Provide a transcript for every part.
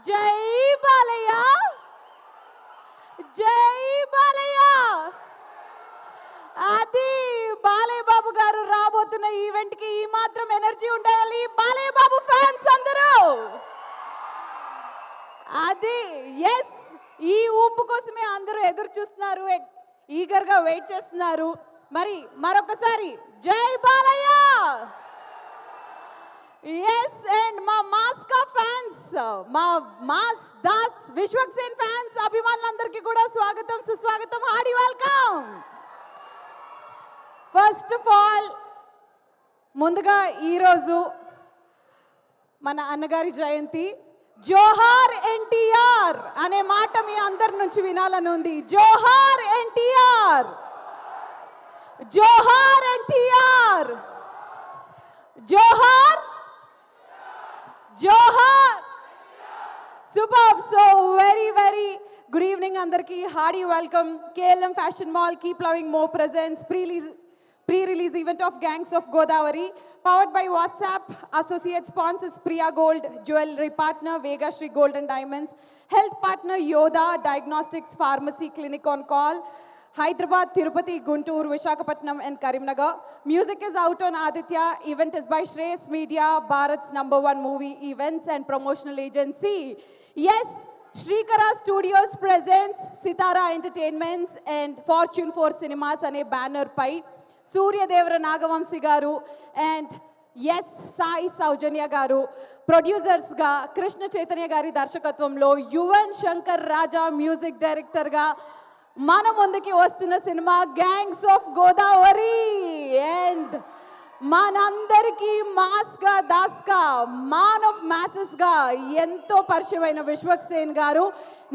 జై బాలయ్య, జై బాలయ్య. అది బాలయ్య బాబు గారు రాబోతున్న ఈవెంట్ కి ఈ మాత్రం ఎనర్జీ ఉండాలి బాలయ్య బాబు ఫ్యాన్స్ అందరూ. అది ఎస్, ఈ ఊపు కోసమే అందరూ ఎదురు చూస్తున్నారు, ఈగర్ గా వెయిట్ చేస్తున్నారు. మరి మరొకసారి జై బాలయ్య. ఎస్, అండ్ మా మాస్కా ఫ్యాన్స్, మా మాస్ దాస్ విశ్వక్సేన్ ఫ్యాన్స్ అభిమానులందరికీ కూడా స్వాగతం, సుస్వాగతం, Hardy welcome. First of all ముందుగా ఈరోజు మన అన్నగారి జయంతి. జోహార్ ఎన్టీఆర్ అనే మాట మీ అందరి నుంచి వినాలని ఉంది. జోహార్ ఎన్టీఆర్, జోహార్ ఎన్టీఆర్, జోహార్ జోహార్. Super. So very good evening అందరికీ, hearty welcome. KLM fashion mall keep loving more presence pre-release event of Gangs of Godavari, powered by WhatsApp. Associate sponsors Priya Gold, jewelry partner Vega Shri Gold and Diamonds, health partner Yoda Diagnostics Pharmacy Clinic on Call, Hyderabad, Tirupati, Guntur, Visakhapatnam and Karimnagar. Music is out on Aditya. Event is by Shreyas Media, Bharat's #1 movie events and promotional agency. Yes, Shrikara Studios presents Sitara Entertainments and Fortune 4 Cinemas ane banner pai Suryadevara Nagavanshi garu and yes, Sai Saujanya garu producers ga, Krishna Chaitanya gari darshakatvanlo Yuvan Shankar Raja music director ga మన ముందుకి వస్తున్న cinema gangs of Godavari. And మనందరికీ మాస్గా దాస్గా Maan of masses గా ఎంతో పరిచయమైన విశ్వక్సేన్ గారు,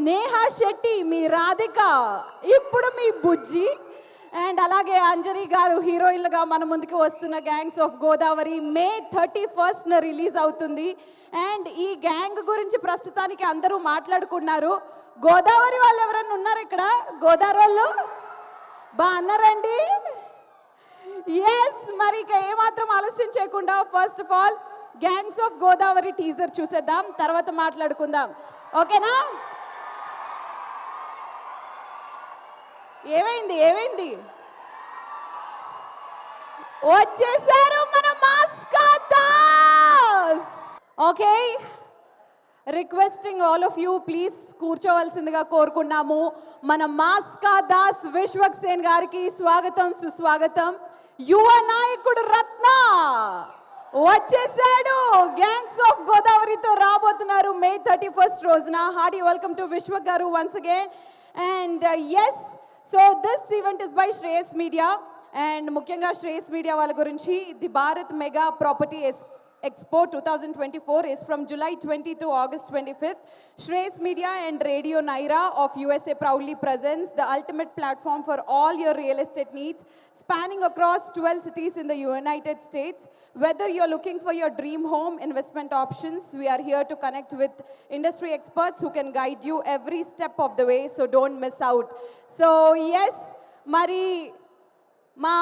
నేహా శెట్టి మీ రాధిక, ఇప్పుడు మీ బుజ్జి, and అలాగే అంజలి గారు హీరోయిన్లుగా మన ముందుకు వస్తున్న gangs of Godavari May 31st release అవుతుంది. అండ్ ఈ గ్యాంగ్ గురించి ప్రస్తుతానికి అందరూ మాట్లాడుకున్నారు. గోదావరి వాళ్ళు ఎవరన్నా ఉన్నారు ఇక్కడ? గోదావరి వాళ్ళు అన్నారండి. ఎస్, మరి ఇక ఏమాత్రం ఆలస్యం చేయకుండా first of all gangs of Godavari teaser చూసేద్దాం, తర్వాత మాట్లాడుకుందాం. ఓకేనా? ఏమైంది వచ్చేసారు మన Mass Ka Das. Okay, requesting all of you please కూర్చోవలసిందిగా కోరుకున్నాము. మన మాస్కా దాస్ విశ్వక్సేన్ గారికి స్వాగతం, సుస్వాగతం. యువ నాయకుడు రత్న వచ్చేసాడు, గ్యాంగ్స్ ఆఫ్ గోదావరితో రాబోతున్నారు May 31st రోజున. Hardy welcome to Vishwak garu once again. And yes, so this event is by Shreyas media. And ముఖ్యంగా శ్రేయస్ మీడియా వాళ్ళ గురించి, the Bharat mega property Expo 2024 is from July 20 to August 25th. Shreyas Media and Radio Naira of USA proudly presents the ultimate platform for all your real estate needs, spanning across 12 cities in the United States. Whether you're looking for your dream home investment options, we are here to connect with industry experts who can guide you every step of the way, so don't miss out. So yes, Mari ma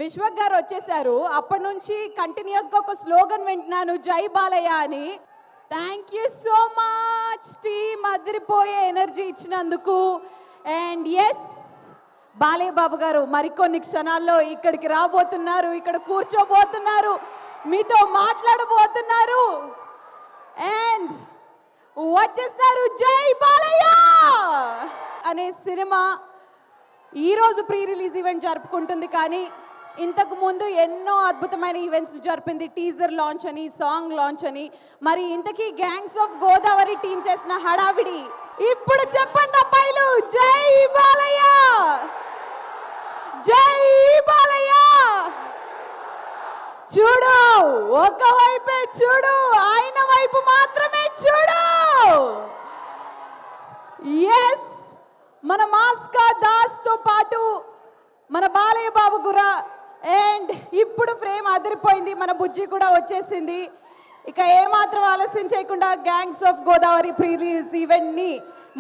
Vishwak గారు వచ్చేసారు. అప్పటి నుంచి కంటిన్యూస్గా ఒక slogan వింటున్నాను, జై బాలయ్య అని. Thank you so much team, అదిరిపోయే ఎనర్జీ ఇచ్చినందుకు. అండ్ ఎస్, బాలయ్య బాబు గారు మరికొన్ని క్షణాల్లో ఇక్కడికి రాబోతున్నారు, ఇక్కడ కూర్చోబోతున్నారు, మీతో మాట్లాడబోతున్నారు. అండ్ వచ్చేస్తారు జై బాలయ్య అనే సినిమా ఈరోజు రిలీజ్ ఈవెంట్ జరుపుకుంటుంది. కానీ ఇంతకు ముందు ఎన్నో అద్భుతమైన ఈవెంట్స్ జరిపింది, టీజర్ లాంచ్ అని, సాంగ్ లాంచ్ అని. మరి ఇంతకీ గ్యాంగ్స్ ఆఫ్ గోదావరి టీం చేసిన హడావిడి ఇప్పుడు చెప్పండి అబ్బాయిలు. జై బాలయ్య, జై బాలయ్య. చూడు, ఒకవైపే చూడు, ఆయన వైపు మాత్రమే చూడు. ఎస్, మన మాస్కా దాస్ తో పాటు మన బాలయ్య బాబు గురా. అండ్ ఇప్పుడు ఫ్రేమ్ అదిరిపోయింది, మన బుజ్జి కూడా వచ్చేసింది. ఇక ఏమాత్రం ఆలస్యం చేయకుండా gangs of Godavari release event ని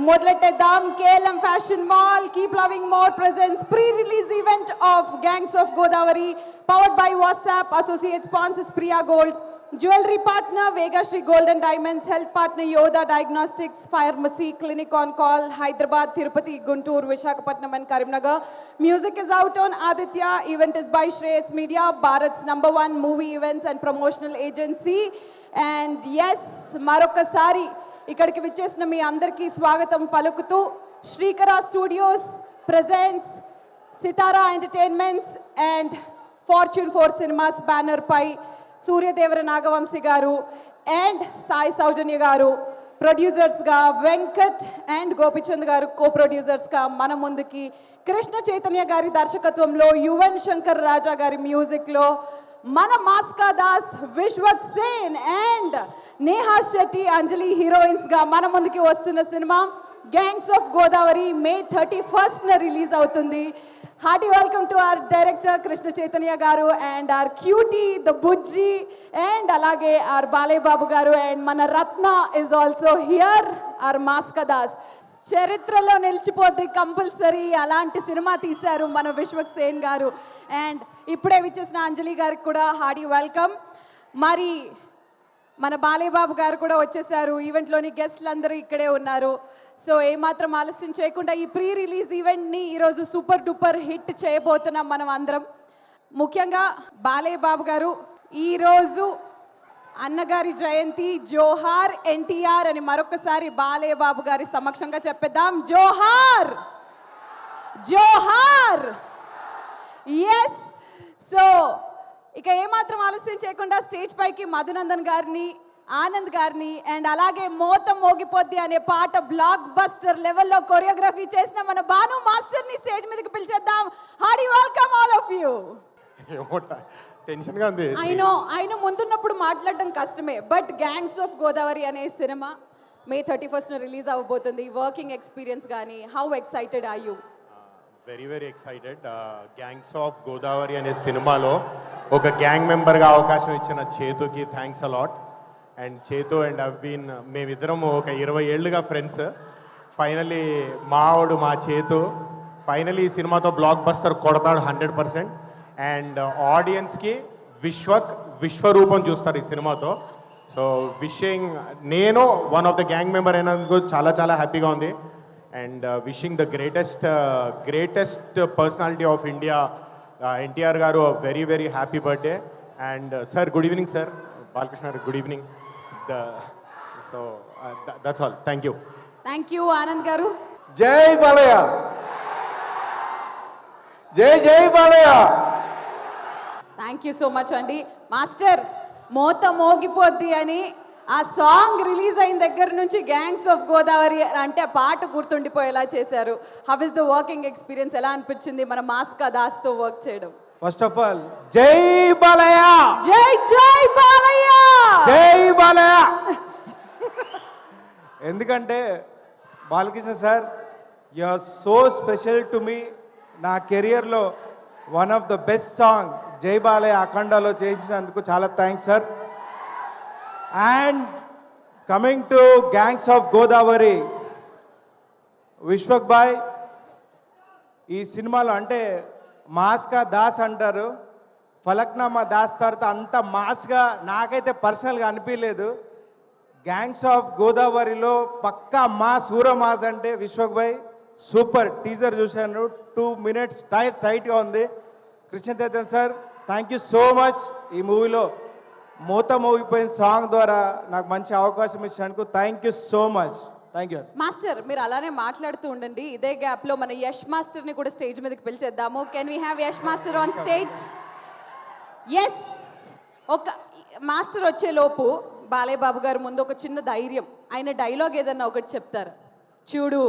మొదలెట్టేద్దాం. KLM fashion mall keep loving more presence pre-release event of Gangs of Godavari, powered by WhatsApp. Associate sponsors Priya Gold, Jewelry partner, Vega Shri Gold and Diamonds. Health partner, Yoda Diagnostics, Pharmacy, Clinic on Call, Hyderabad, Tirupati, Guntur, Visakhapatnam and Karimnagar. Music is out on Aditya. Event is by Shreyas Media, Bharat's #1 movie events and promotional agency. And yes, Marokasari, ikkadiki vichesina మీ అందరికీ స్వాగతం పలుకుతూ Srikara studios presents Sitara Entertainments and Fortune 4 Cinemas banner పై సూర్యదేవర నాగవంశీ గారు and Sai సౌజన్య గారు ప్రొడ్యూసర్స్గా, Venkat and Gopichand గారు కో ప్రొడ్యూసర్స్గా మన ముందుకి కృష్ణ చైతన్య గారి దర్శకత్వంలో యువన్ శంకర్ రాజా గారి మ్యూజిక్లో మన మాస్కా దాస్, విశ్వక్ సేన్ అండ్ నేహా శెట్టి, అంజలి హీరోయిన్స్గా మన ముందుకి వస్తున్న cinema gangs of Godavari May 31st release అవుతుంది. Hearty welcome to our director Krishna Chaitanya garu and our cutie the Bujji and alage our Bale Babu garu and mana Ratna is also here, our Maska Das. చరిత్రలో నిలిచిపోద్ది compulsory అలాంటి cinema తీశారు మన విశ్వక్ సేన్ గారు and ఇప్పుడే విచ్చేసిన అంజలి గారికి కూడా hearty welcome. మరి మన బాలేబాబు గారు కూడా వచ్చేసారు. ఈవెంట్లోని గెస్ట్లు అందరూ ఇక్కడే ఉన్నారు. సో ఏమాత్రం ఆలస్యం చేయకుండా ఈ ప్రీ రిలీజ్ ఈవెంట్ని ఈరోజు సూపర్ డూపర్ హిట్ చేయబోతున్నాం మనం అందరం. ముఖ్యంగా బాలేబాబు గారు ఈరోజు అన్నగారి జయంతి, జోహార్ ఎన్టీఆర్ అని మరొకసారి బాలేబాబు గారి సమక్షంగా చెప్పేద్దాం. జోహార్ జోహార్. ఎస్. సో ఇక ఏమాత్రం ఆలస్యం చేయకుండా స్టేజ్ పైకి మధునందన్ గారిని, ఆనంద్ గారిని అండ్ అలాగే మోత మోగిపోద్ది అనే పాట బ్లాక్ బస్టర్ లెవెల్లో కొరియోగ్రఫీ చేసిన మన భాను మాస్టర్ని స్టేజ్ మీదకి పిలిచేద్దాం. Hearty welcome all of you. టెన్షన్గా ఉంది. ఆయన ముందున్నప్పుడు మాట్లాడడం కష్టమే, బట్ గ్యాంగ్స్ ఆఫ్ గోదావరి అనే సినిమా మే 31st రిలీజ్ అవ్వబోతుంది. వర్కింగ్ ఎక్స్పీరియన్స్ కానీ how excited are you? Very very excited. Gangs of Godavari అనే సినిమాలో ఒక గ్యాంగ్ మెంబర్గా అవకాశం ఇచ్చిన చేతుకి thanks a lot. And Chethu and I've been మేమిద్దరం ఒక 20 ఏళ్ళుగా ఫ్రెండ్స్. ఫైనలీ మావాడు మా చేతు ఫైనలీ ఈ సినిమాతో బ్లాక్ బస్టర్ కొడతాడు 100%. అండ్ ఆడియన్స్కి విశ్వరూపం చూస్తారు ఈ సినిమాతో. సో విషింగ్, నేను one of the gang member అయినందుకు చాలా చాలా హ్యాపీగా ఉంది. And wishing the greatest personality of India NTR garu very very happy birthday. And sir good evening. Sir Balakrishna garu good evening. So that's all. Thank you. Thank you Anand garu. జై బాలయ్య, జై జై Balayya. Thank you so much అండి. Master, మోత మోగిపోద్ది అని ఆ సాంగ్ రిలీజ్ అయిన దగ్గర నుంచి గ్యాంగ్స్ ఆఫ్ గోదావరి అంటే పాట గుర్తుండిపోయేలా చేశారు. How is the working experience? ఎలా అనిపించింది మన మాస్కా దాస్తో వర్క్ చేయడం? ఫస్ట్ ఆఫ్ ఆల్ జై బాలయ్య, జై జై బాలయ్య, జై బాలయ్య. ఎందుకంటే Balakrishna sir, you are so special to me. నా కెరియర్లో one of the best song జై బాలయ్య అఖండాలో చేయించినందుకు చాలా thanks sir. And coming to gangs of Godavari, Vishwak బాయ్ ఈ సినిమాలో అంటే మాస్కా దాస్ అంటారు, ఫలక్నామా దాస్ తర్వాత అంత మాస్గా నాకైతే పర్సనల్గా అనిపించలేదు. గ్యాంగ్స్ ఆఫ్ గోదావరిలో పక్కా మాస్, ఊర మాస్ అంటే విశ్వక్ భాయ్ సూపర్. టీజర్ చూశాను, 2 minutes టైట్గా ఉంది. Krishna Chaitanya sir thank you so much. ఈ మూవీలో మోత మోగిపోయిన సాంగ్ ద్వారా నాకు మంచి అవకాశం ఇచ్చినందుకు thank you so much. Thank you master. మీరు అలానే మాట్లాడుతూ ఉండండి. ఇదే గ్యాప్లో మన యష్ మాస్టర్ని కూడా స్టేజ్ మీదకి పిలిచేద్దాము. Can we have Yash master on stage? Yes. ఒక మాస్టర్ వచ్చేలోపు బాలేబాబు గారు ముందు ఒక చిన్న ధైర్యం, ఆయన డైలాగ్ ఏదన్నా ఒకటి చెప్తారు. చూడు,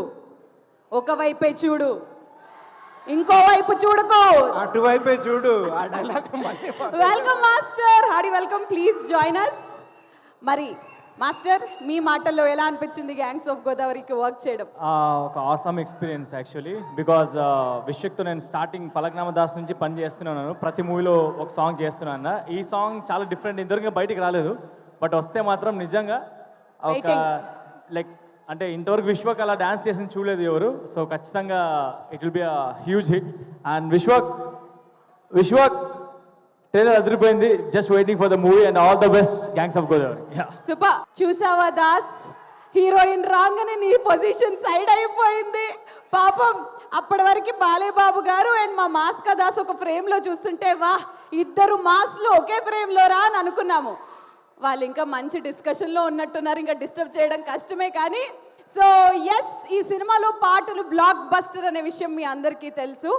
ఒకవైపే చూడు, ఇంకోవైపు చూడుకో, అటువైపే చూడు. ఆ dialogue welcome master, hearty welcome. Please join us. మరి మాస్టర్, మీ మాటల్లో ఎలా అనిపించింది గ్యాంగ్స్ ఆఫ్ గోదావరికి వర్క్ చేయడం? ఒక ఆసమ్ ఎక్స్పీరియన్స్ యాక్చువల్లీ. బికాజ్ విశ్వక్తో నేను స్టార్టింగ్ ఫలక్నామా దాస్ నుంచి పని చేస్తున్నాను. ప్రతి మూవీలో ఒక సాంగ్ చేస్తున్నాను. ఈ సాంగ్ చాలా డిఫరెంట్, ఇంతవరకు బయటికి రాలేదు. బట్ వస్తే మాత్రం నిజంగా ఒక లైక్ అంటే ఇంతవరకు విశ్వక్ అలా డాన్స్ చేసింది చూడలేదు ఎవరు. సో ఖచ్చితంగా it will be a huge hit. And Vishwak trailer అదిరిపోయింది. Just waiting for the movie and all the best gangs of Godavari. Super. చూసావా దాస్, హీరోయిన్ రాగానే నీ పొజిషన్ సైడ్ అయిపోయింది పాపం. అప్పటి వరకు బాలయ్య బాబు గారు అండ్ మా మాస్కా దాస్ ఒక ఫ్రేమ్లో చూస్తుంటే వా ఇద్దరు మాస్లు ఒకే ఫ్రేమ్లో రా అని అనుకున్నాము. వాళ్ళు ఇంకా మంచి డిస్కషన్లో ఉన్నట్టున్నారు, ఇంకా డిస్టర్బ్ చేయడం కష్టమే. కానీ సో ఎస్, ఈ సినిమాలో పాటలు బ్లాక్ బస్టర్ అనే విషయం మీ అందరికీ తెలుసు.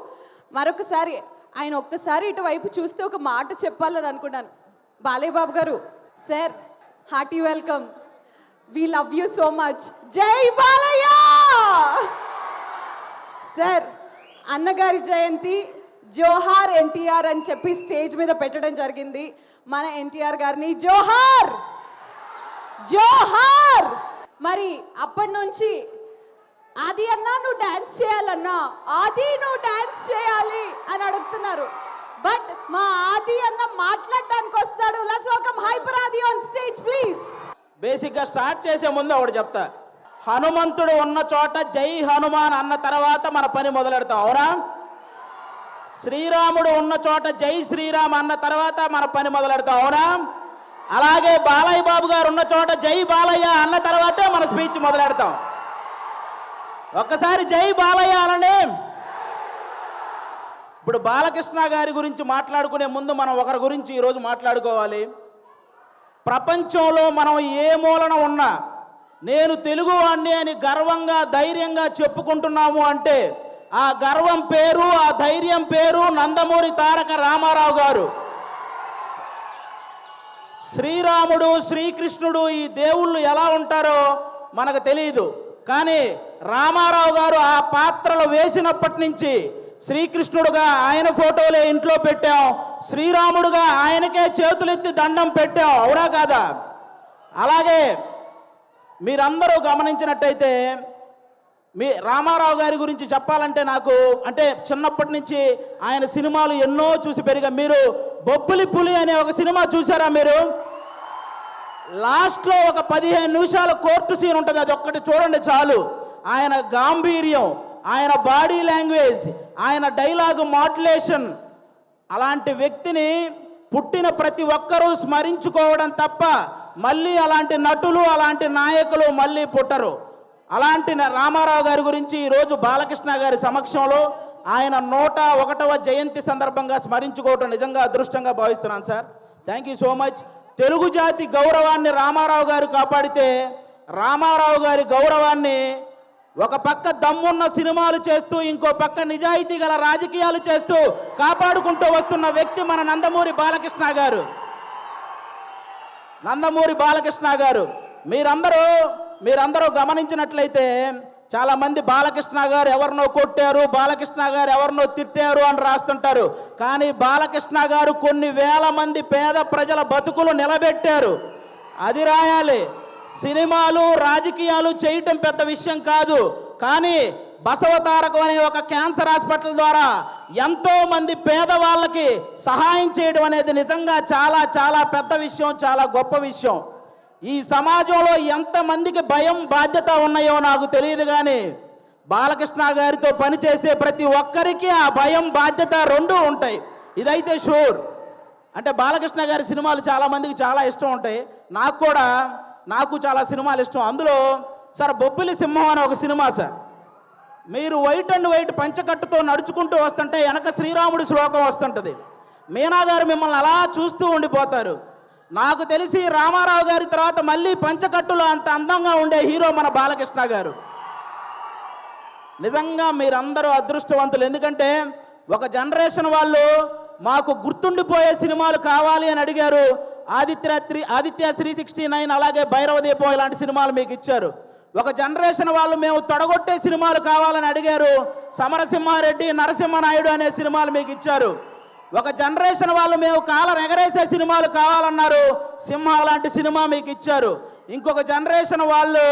మరొకసారి ఆయన ఒక్కసారి ఇటువైపు చూస్తే ఒక మాట చెప్పాలని అనుకున్నాను. బాలయ్య బాబు గారు, sir hearty welcome. We love you so much. జై బాలయ్య. సార్, అన్నగారి జయంతి జోహార్ ఎన్టీఆర్ అని చెప్పి స్టేజ్ మీద పెట్టడం జరిగింది. మన ఎన్టీఆర్ గారిని జోహార్ జోహార్. మరి అప్పటి నుంచి ఆది అన్నా నువ్వు డాన్స్ చేయాలన్నా, ఆది నువ్వు డాన్స్ చేయాలి అని అడుగుతున్నారు. బట్ మా ఆది అన్న మాట్లాడడానికి వస్తాడు. లెట్స్ వెల్కమ్ హైపర్ ఆది ఆన్ స్టేజ్ ప్లీజ్. బేసిక్గా స్టార్ట్ చేసే ముందు ఒకటి చెప్తా. హనుమంతుడు ఉన్న చోట జై హనుమాన్ అన్న తర్వాత మన పని మొదలెడతాం, అవునా? శ్రీరాముడు ఉన్న చోట జై శ్రీరామ్ అన్న తర్వాత మన పని మొదలెడతాం, అవునా? అలాగే బాలయ్య బాబు గారు ఉన్న చోట జై బాలయ్య అన్న తర్వాతే మన స్పీచ్ మొదలెడతాం. ఒక్కసారి జై బాలయ్య అనండి. ఇప్పుడు బాలకృష్ణ గారి గురించి మాట్లాడుకునే ముందు మనం ఒకరి గురించి ఈరోజు మాట్లాడుకోవాలి. ప్రపంచంలో మనం ఏ మూలన ఉన్నా నేను తెలుగువాణ్ణి అని గర్వంగా ధైర్యంగా చెప్పుకుంటున్నాము అంటే ఆ గర్వం పేరు, ఆ ధైర్యం పేరు నందమూరి తారక రామారావు గారు. శ్రీరాముడు, శ్రీకృష్ణుడు ఈ దేవుళ్ళు ఎలా ఉంటారో మనకు తెలియదు, కానీ రామారావు గారు ఆ పాత్రలు వేసినప్పటి నుంచి శ్రీకృష్ణుడుగా ఆయన ఫోటోలే ఇంట్లో పెట్టాం, శ్రీరాముడుగా ఆయనకే చేతులెత్తి దండం పెట్టాం, అవునా కాదా? అలాగే మీరందరూ గమనించినట్టయితే మీ రామారావు గారి గురించి చెప్పాలంటే నాకు అంటే చిన్నప్పటి నుంచి ఆయన సినిమాలు ఎన్నో చూసి పెరిగా. మీరు బొబ్బులి పులి అనే ఒక సినిమా చూసారా మీరు? లాస్ట్లో ఒక 15 నిమిషాల కోర్టు సీన్ ఉంటుంది, అది ఒక్కటి చూడండి చాలు. ఆయన గాంభీర్యం, ఆయన బాడీ లాంగ్వేజ్, ఆయన డైలాగ్ మాడ్యులేషన్, అలాంటి వ్యక్తిని పుట్టిన ప్రతి ఒక్కరూ స్మరించుకోవడం తప్ప మళ్ళీ అలాంటి నటులు, అలాంటి నాయకులు మళ్ళీ పుట్టరు. అలాంటి రామారావు గారి గురించి ఈరోజు బాలకృష్ణ గారి సమక్షంలో ఆయన 101వ జయంతి సందర్భంగా స్మరించుకోవటం నిజంగా అదృష్టంగా భావిస్తున్నాను sir. Thank you so much. Telugu జాతి గౌరవాన్ని రామారావు గారు కాపాడితే రామారావు గారి గౌరవాన్ని ఒక పక్క దమ్మున్న సినిమాలు చేస్తూ ఇంకో పక్క నిజాయితీ గల రాజకీయాలు చేస్తూ కాపాడుకుంటూ వస్తున్న వ్యక్తి మన నందమూరి బాలకృష్ణ గారు. నందమూరి బాలకృష్ణ గారు మీరందరూ గమనించినట్లయితే చాలామంది బాలకృష్ణ గారు ఎవరినో కొట్టారు, బాలకృష్ణ గారు ఎవరినో తిట్టారు అని రాస్తుంటారు. కానీ బాలకృష్ణ గారు కొన్ని వేల మంది పేద ప్రజల బతుకులు నిలబెట్టారు, అది రాయాలి. సినిమాలు రాజకీయాలు చేయటం పెద్ద విషయం కాదు, కానీ బసవతారకం అనే ఒక క్యాన్సర్ హాస్పిటల్ ద్వారా ఎంతో మంది పేదవాళ్ళకి సహాయం చేయడం అనేది నిజంగా చాలా చాలా పెద్ద విషయం, చాలా గొప్ప విషయం. ఈ సమాజంలో ఎంతమందికి భయం బాధ్యత ఉన్నాయో నాకు తెలియదు, కానీ బాలకృష్ణ గారితో పనిచేసే ప్రతి ఒక్కరికి ఆ భయం బాధ్యత రెండూ ఉంటాయి, ఇదైతే షూర్. అంటే బాలకృష్ణ గారి సినిమాలు చాలామందికి చాలా ఇష్టం ఉంటాయి, నాకు చాలా సినిమాలు ఇష్టం. అందులో సార్ బొబ్బిలి సింహం అనే ఒక సినిమా సార్, మీరు వైట్ అండ్ వైట్ పంచకట్టుతో నడుచుకుంటూ వస్తుంటే వెనక శ్రీరాముడి శ్లోకం వస్తుంటుంది, మీనా గారు మిమ్మల్ని అలా చూస్తూ ఉండిపోతారు. నాకు తెలిసి రామారావు గారి తర్వాత మళ్ళీ పంచకట్టులో అంత అందంగా ఉండే హీరో మన బాలకృష్ణ గారు. నిజంగా మీరందరూ అదృష్టవంతులు, ఎందుకంటే ఒక జనరేషన్ వాళ్ళు మాకు గుర్తుండిపోయే సినిమాలు కావాలి అని అడిగారు. ఆదిత్య 369 అలాగే భైరవ దీపం ఇలాంటి సినిమాలు మీకు ఇచ్చారు. ఒక జనరేషన్ వాళ్ళు మేము తొడగొట్టే సినిమాలు కావాలని అడిగారు, సమరసింహారెడ్డి, నరసింహనాయుడు అనే సినిమాలు మీకు ఇచ్చారు. ఒక జనరేషన్ వాళ్ళు మేము కాలర్ ఎగరేసే సినిమాలు కావాలన్నారు, సింహ లాంటి సినిమా మీకు ఇచ్చారు. ఇంకొక జనరేషన్ వాళ్ళు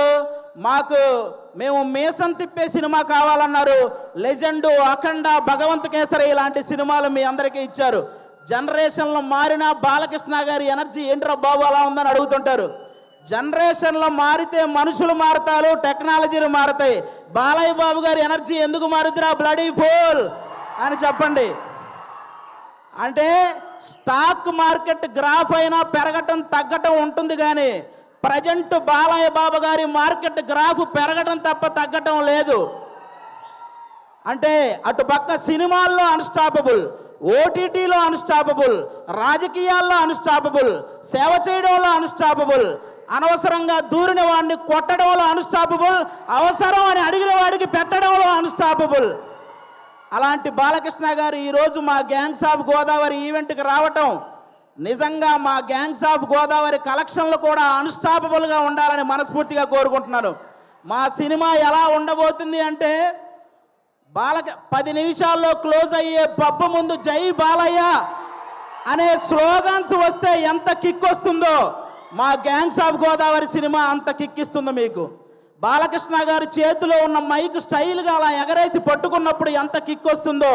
మేము మీసం తిప్పే సినిమా కావాలన్నారు, లెజెండు, అఖండ, భగవంత్ కేసరి ఇలాంటి సినిమాలు మీ అందరికీ ఇచ్చారు. జనరేషన్లో మారిన బాలకృష్ణ గారి ఎనర్జీ ఏంట్రా బాబు అలా ఉందని అడుగుతుంటారు. జనరేషన్లో మారితే మనుషులు మారుతారు, టెక్నాలజీలు మారుతాయి. బాలయ్య బాబు గారి ఎనర్జీ ఎందుకు మారుతురా బ్లడీ ఫూల్ అని చెప్పండి. అంటే స్టాక్ మార్కెట్ గ్రాఫ్ అయినా పెరగటం తగ్గటం ఉంటుంది కానీ ప్రజెంట్ బాలయ్య బాబు గారి మార్కెట్ గ్రాఫ్ పెరగటం తప్ప తగ్గటం లేదు. అంటే అటు పక్క సినిమాల్లో అన్స్టాపబుల్, ఓటీటీలో అన్స్టాపబుల్, రాజకీయాల్లో అన్స్టాపబుల్, సేవ చేయడంలో అన్స్టాపబుల్, అనవసరంగా దూరిన వాడిని కొట్టడంలో అన్స్టాపబుల్, అవసరం అని అడిగిన వాడికి పెట్టడంలో అన్స్టాపబుల్. అలాంటి బాలకృష్ణ గారు ఈరోజు మా గ్యాంగ్స్ ఆఫ్ గోదావరి ఈవెంట్కి రావటం నిజంగా మా గ్యాంగ్స్ ఆఫ్ గోదావరి కలెక్షన్లు కూడా అన్స్టాపబుల్గా ఉండాలని మనస్ఫూర్తిగా కోరుకుంటున్నాను. మా సినిమా ఎలా ఉండబోతుంది అంటే 10 నిమిషాల్లో క్లోజ్ అయ్యే పబ్బ ముందు జై బాలయ్య అనే స్లోగన్స్ వస్తే ఎంత కిక్ వస్తుందో మా గ్యాంగ్స్ ఆఫ్ గోదావరి సినిమా అంత కిక్ ఇస్తుంది మీకు. బాలకృష్ణ గారి చేతిలో ఉన్న మైక్ స్టైల్గా అలా ఎగరేసి పట్టుకున్నప్పుడు ఎంత కిక్ వస్తుందో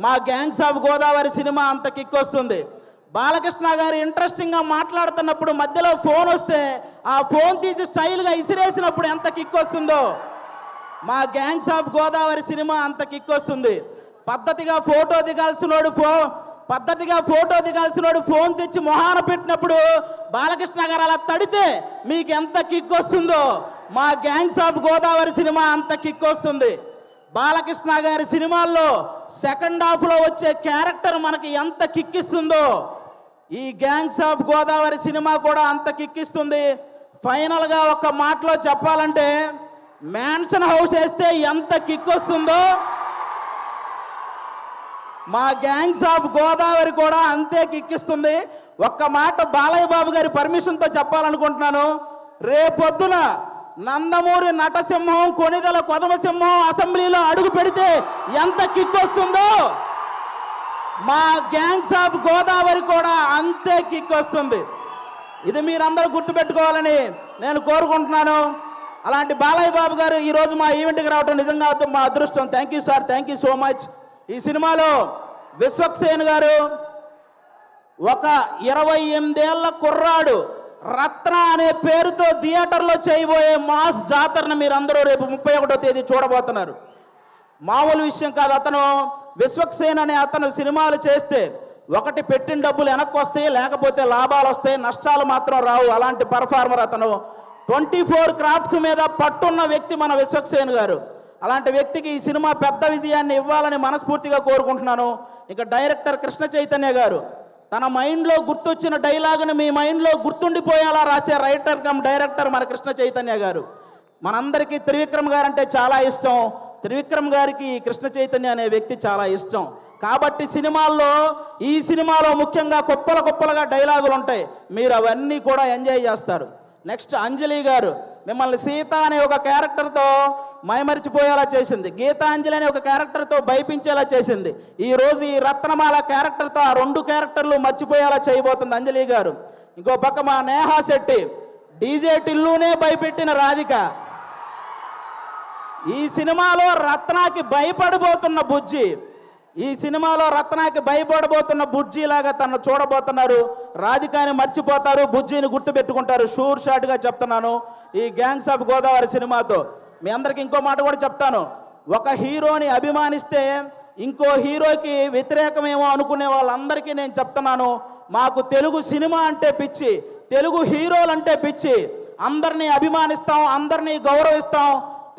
మా గ్యాంగ్స్ ఆఫ్ గోదావరి సినిమా అంత కిక్ వస్తుంది. బాలకృష్ణ గారు ఇంట్రెస్టింగ్గా మాట్లాడుతున్నప్పుడు మధ్యలో ఫోన్ వస్తే ఆ ఫోన్ తీసి స్టైల్గా ఇసిరేసినప్పుడు ఎంత కిక్ వస్తుందో మా గ్యాంగ్స్ ఆఫ్ గోదావరి సినిమా అంత కిక్ వస్తుంది. పద్ధతిగా ఫోటో దిగాల్సినోడు ఫోన్ తెచ్చి మొహాన పెట్టినప్పుడు బాలకృష్ణ గారు అలా తడితే మీకు ఎంత కిక్ వస్తుందో మా గ్యాంగ్స్ ఆఫ్ గోదావరి సినిమా అంత కిక్ వస్తుంది. బాలకృష్ణ గారి సినిమాల్లో సెకండ్ హాఫ్లో వచ్చే క్యారెక్టర్ మనకి ఎంత కిక్ ఇస్తుందో ఈ గ్యాంగ్స్ ఆఫ్ గోదావరి సినిమా కూడా అంత కిక్ ఇస్తుంది. ఫైనల్గా ఒక మాటలో చెప్పాలంటే మ్యాన్షన్ హౌస్ వేస్తే ఎంత కిక్ వస్తుందో మా గ్యాంగ్స్ ఆఫ్ గోదావరి కూడా అంతే కిక్కిస్తుంది. ఒక్క మాట బాలయ్య బాబు గారి పర్మిషన్తో చెప్పాలనుకుంటున్నాను. రేపొద్దున నందమూరి నటసింహం, కొనిదెల కొదమసింహం అసెంబ్లీలో అడుగు పెడితే ఎంత కిక్ వస్తుందో మా గ్యాంగ్స్ ఆఫ్ గోదావరి కూడా అంతే కిక్ వస్తుంది. ఇది మీరందరూ గుర్తుపెట్టుకోవాలని నేను కోరుకుంటున్నాను. అలాంటి బాలయ్య బాబు గారు ఈరోజు మా ఈవెంట్కి రావడం నిజంగా మా అదృష్టం. Thank you sir, thank you so much. ఈ సినిమాలో విశ్వక్సేన్ గారు ఒక 28 ఏళ్ల కుర్రాడు రత్న అనే పేరుతో థియేటర్లో చేయబోయే మాస్ జాతరను మీరందరూ రేపు 31వ తేదీ చూడబోతున్నారు. మామూలు విషయం కాదు. అతను విశ్వక్సేన్ అనే అతను సినిమాలు చేస్తే ఒకటి పెట్టిన డబ్బులు వెనక్కి వస్తాయి, లేకపోతే లాభాలు వస్తాయి, నష్టాలు మాత్రం రావు. అలాంటి పర్ఫార్మర్ అతను. 24 క్రాఫ్ట్స్ మీద పట్టున్న వ్యక్తి మన విశ్వక్సేన్ గారు. అలాంటి వ్యక్తికి ఈ సినిమా పెద్ద విజయాన్ని ఇవ్వాలని మనస్ఫూర్తిగా కోరుకుంటున్నాను. ఇక డైరెక్టర్ కృష్ణ చైతన్య గారు తన మైండ్లో గుర్తొచ్చిన డైలాగుని మీ మైండ్లో గుర్తుండిపోయేలా రాసే రైటర్ కమ్ డైరెక్టర్ మన కృష్ణ చైతన్య గారు. మనందరికీ త్రివిక్రమ్ గారు అంటే చాలా ఇష్టం. త్రివిక్రమ్ గారికి కృష్ణ చైతన్య అనే వ్యక్తి చాలా ఇష్టం. కాబట్టి ఈ సినిమాలో ముఖ్యంగా కుప్పలుగా డైలాగులు ఉంటాయి. మీరు అవన్నీ కూడా ఎంజాయ్ చేస్తారు. నెక్స్ట్ అంజలి గారు మిమ్మల్ని సీత అనే ఒక క్యారెక్టర్తో మైమరిచిపోయేలా చేసింది. గీతాంజలి అనే ఒక క్యారెక్టర్తో భయపించేలా చేసింది. ఈరోజు ఈ రత్నమాల క్యారెక్టర్తో ఆ 2 క్యారెక్టర్లు మర్చిపోయేలా చేయబోతుంది అంజలి గారు. ఇంకో పక్క మా నేహా శెట్టి డీజే టిల్లునే భయపెట్టిన రాధిక. ఈ సినిమాలో రత్నాకి భయపడబోతున్న బుజ్జి లాగా తను చూడబోతున్నారు. రాధికాని మర్చిపోతారు, బుజ్జిని గుర్తుపెట్టుకుంటారు. షూర్ షాట్గా చెప్తున్నాను. ఈ గ్యాంగ్స్ ఆఫ్ గోదావరి సినిమాతో మీ అందరికి ఇంకో మాట కూడా చెప్తాను. ఒక హీరోని అభిమానిస్తే ఇంకో హీరోకి వ్యతిరేకమేమో అనుకునే వాళ్ళందరికీ నేను చెప్తున్నాను, మాకు తెలుగు సినిమా అంటే పిచ్చి, తెలుగు హీరోలు అంటే పిచ్చి. అందరినీ అభిమానిస్తాం, అందరినీ గౌరవిస్తాం.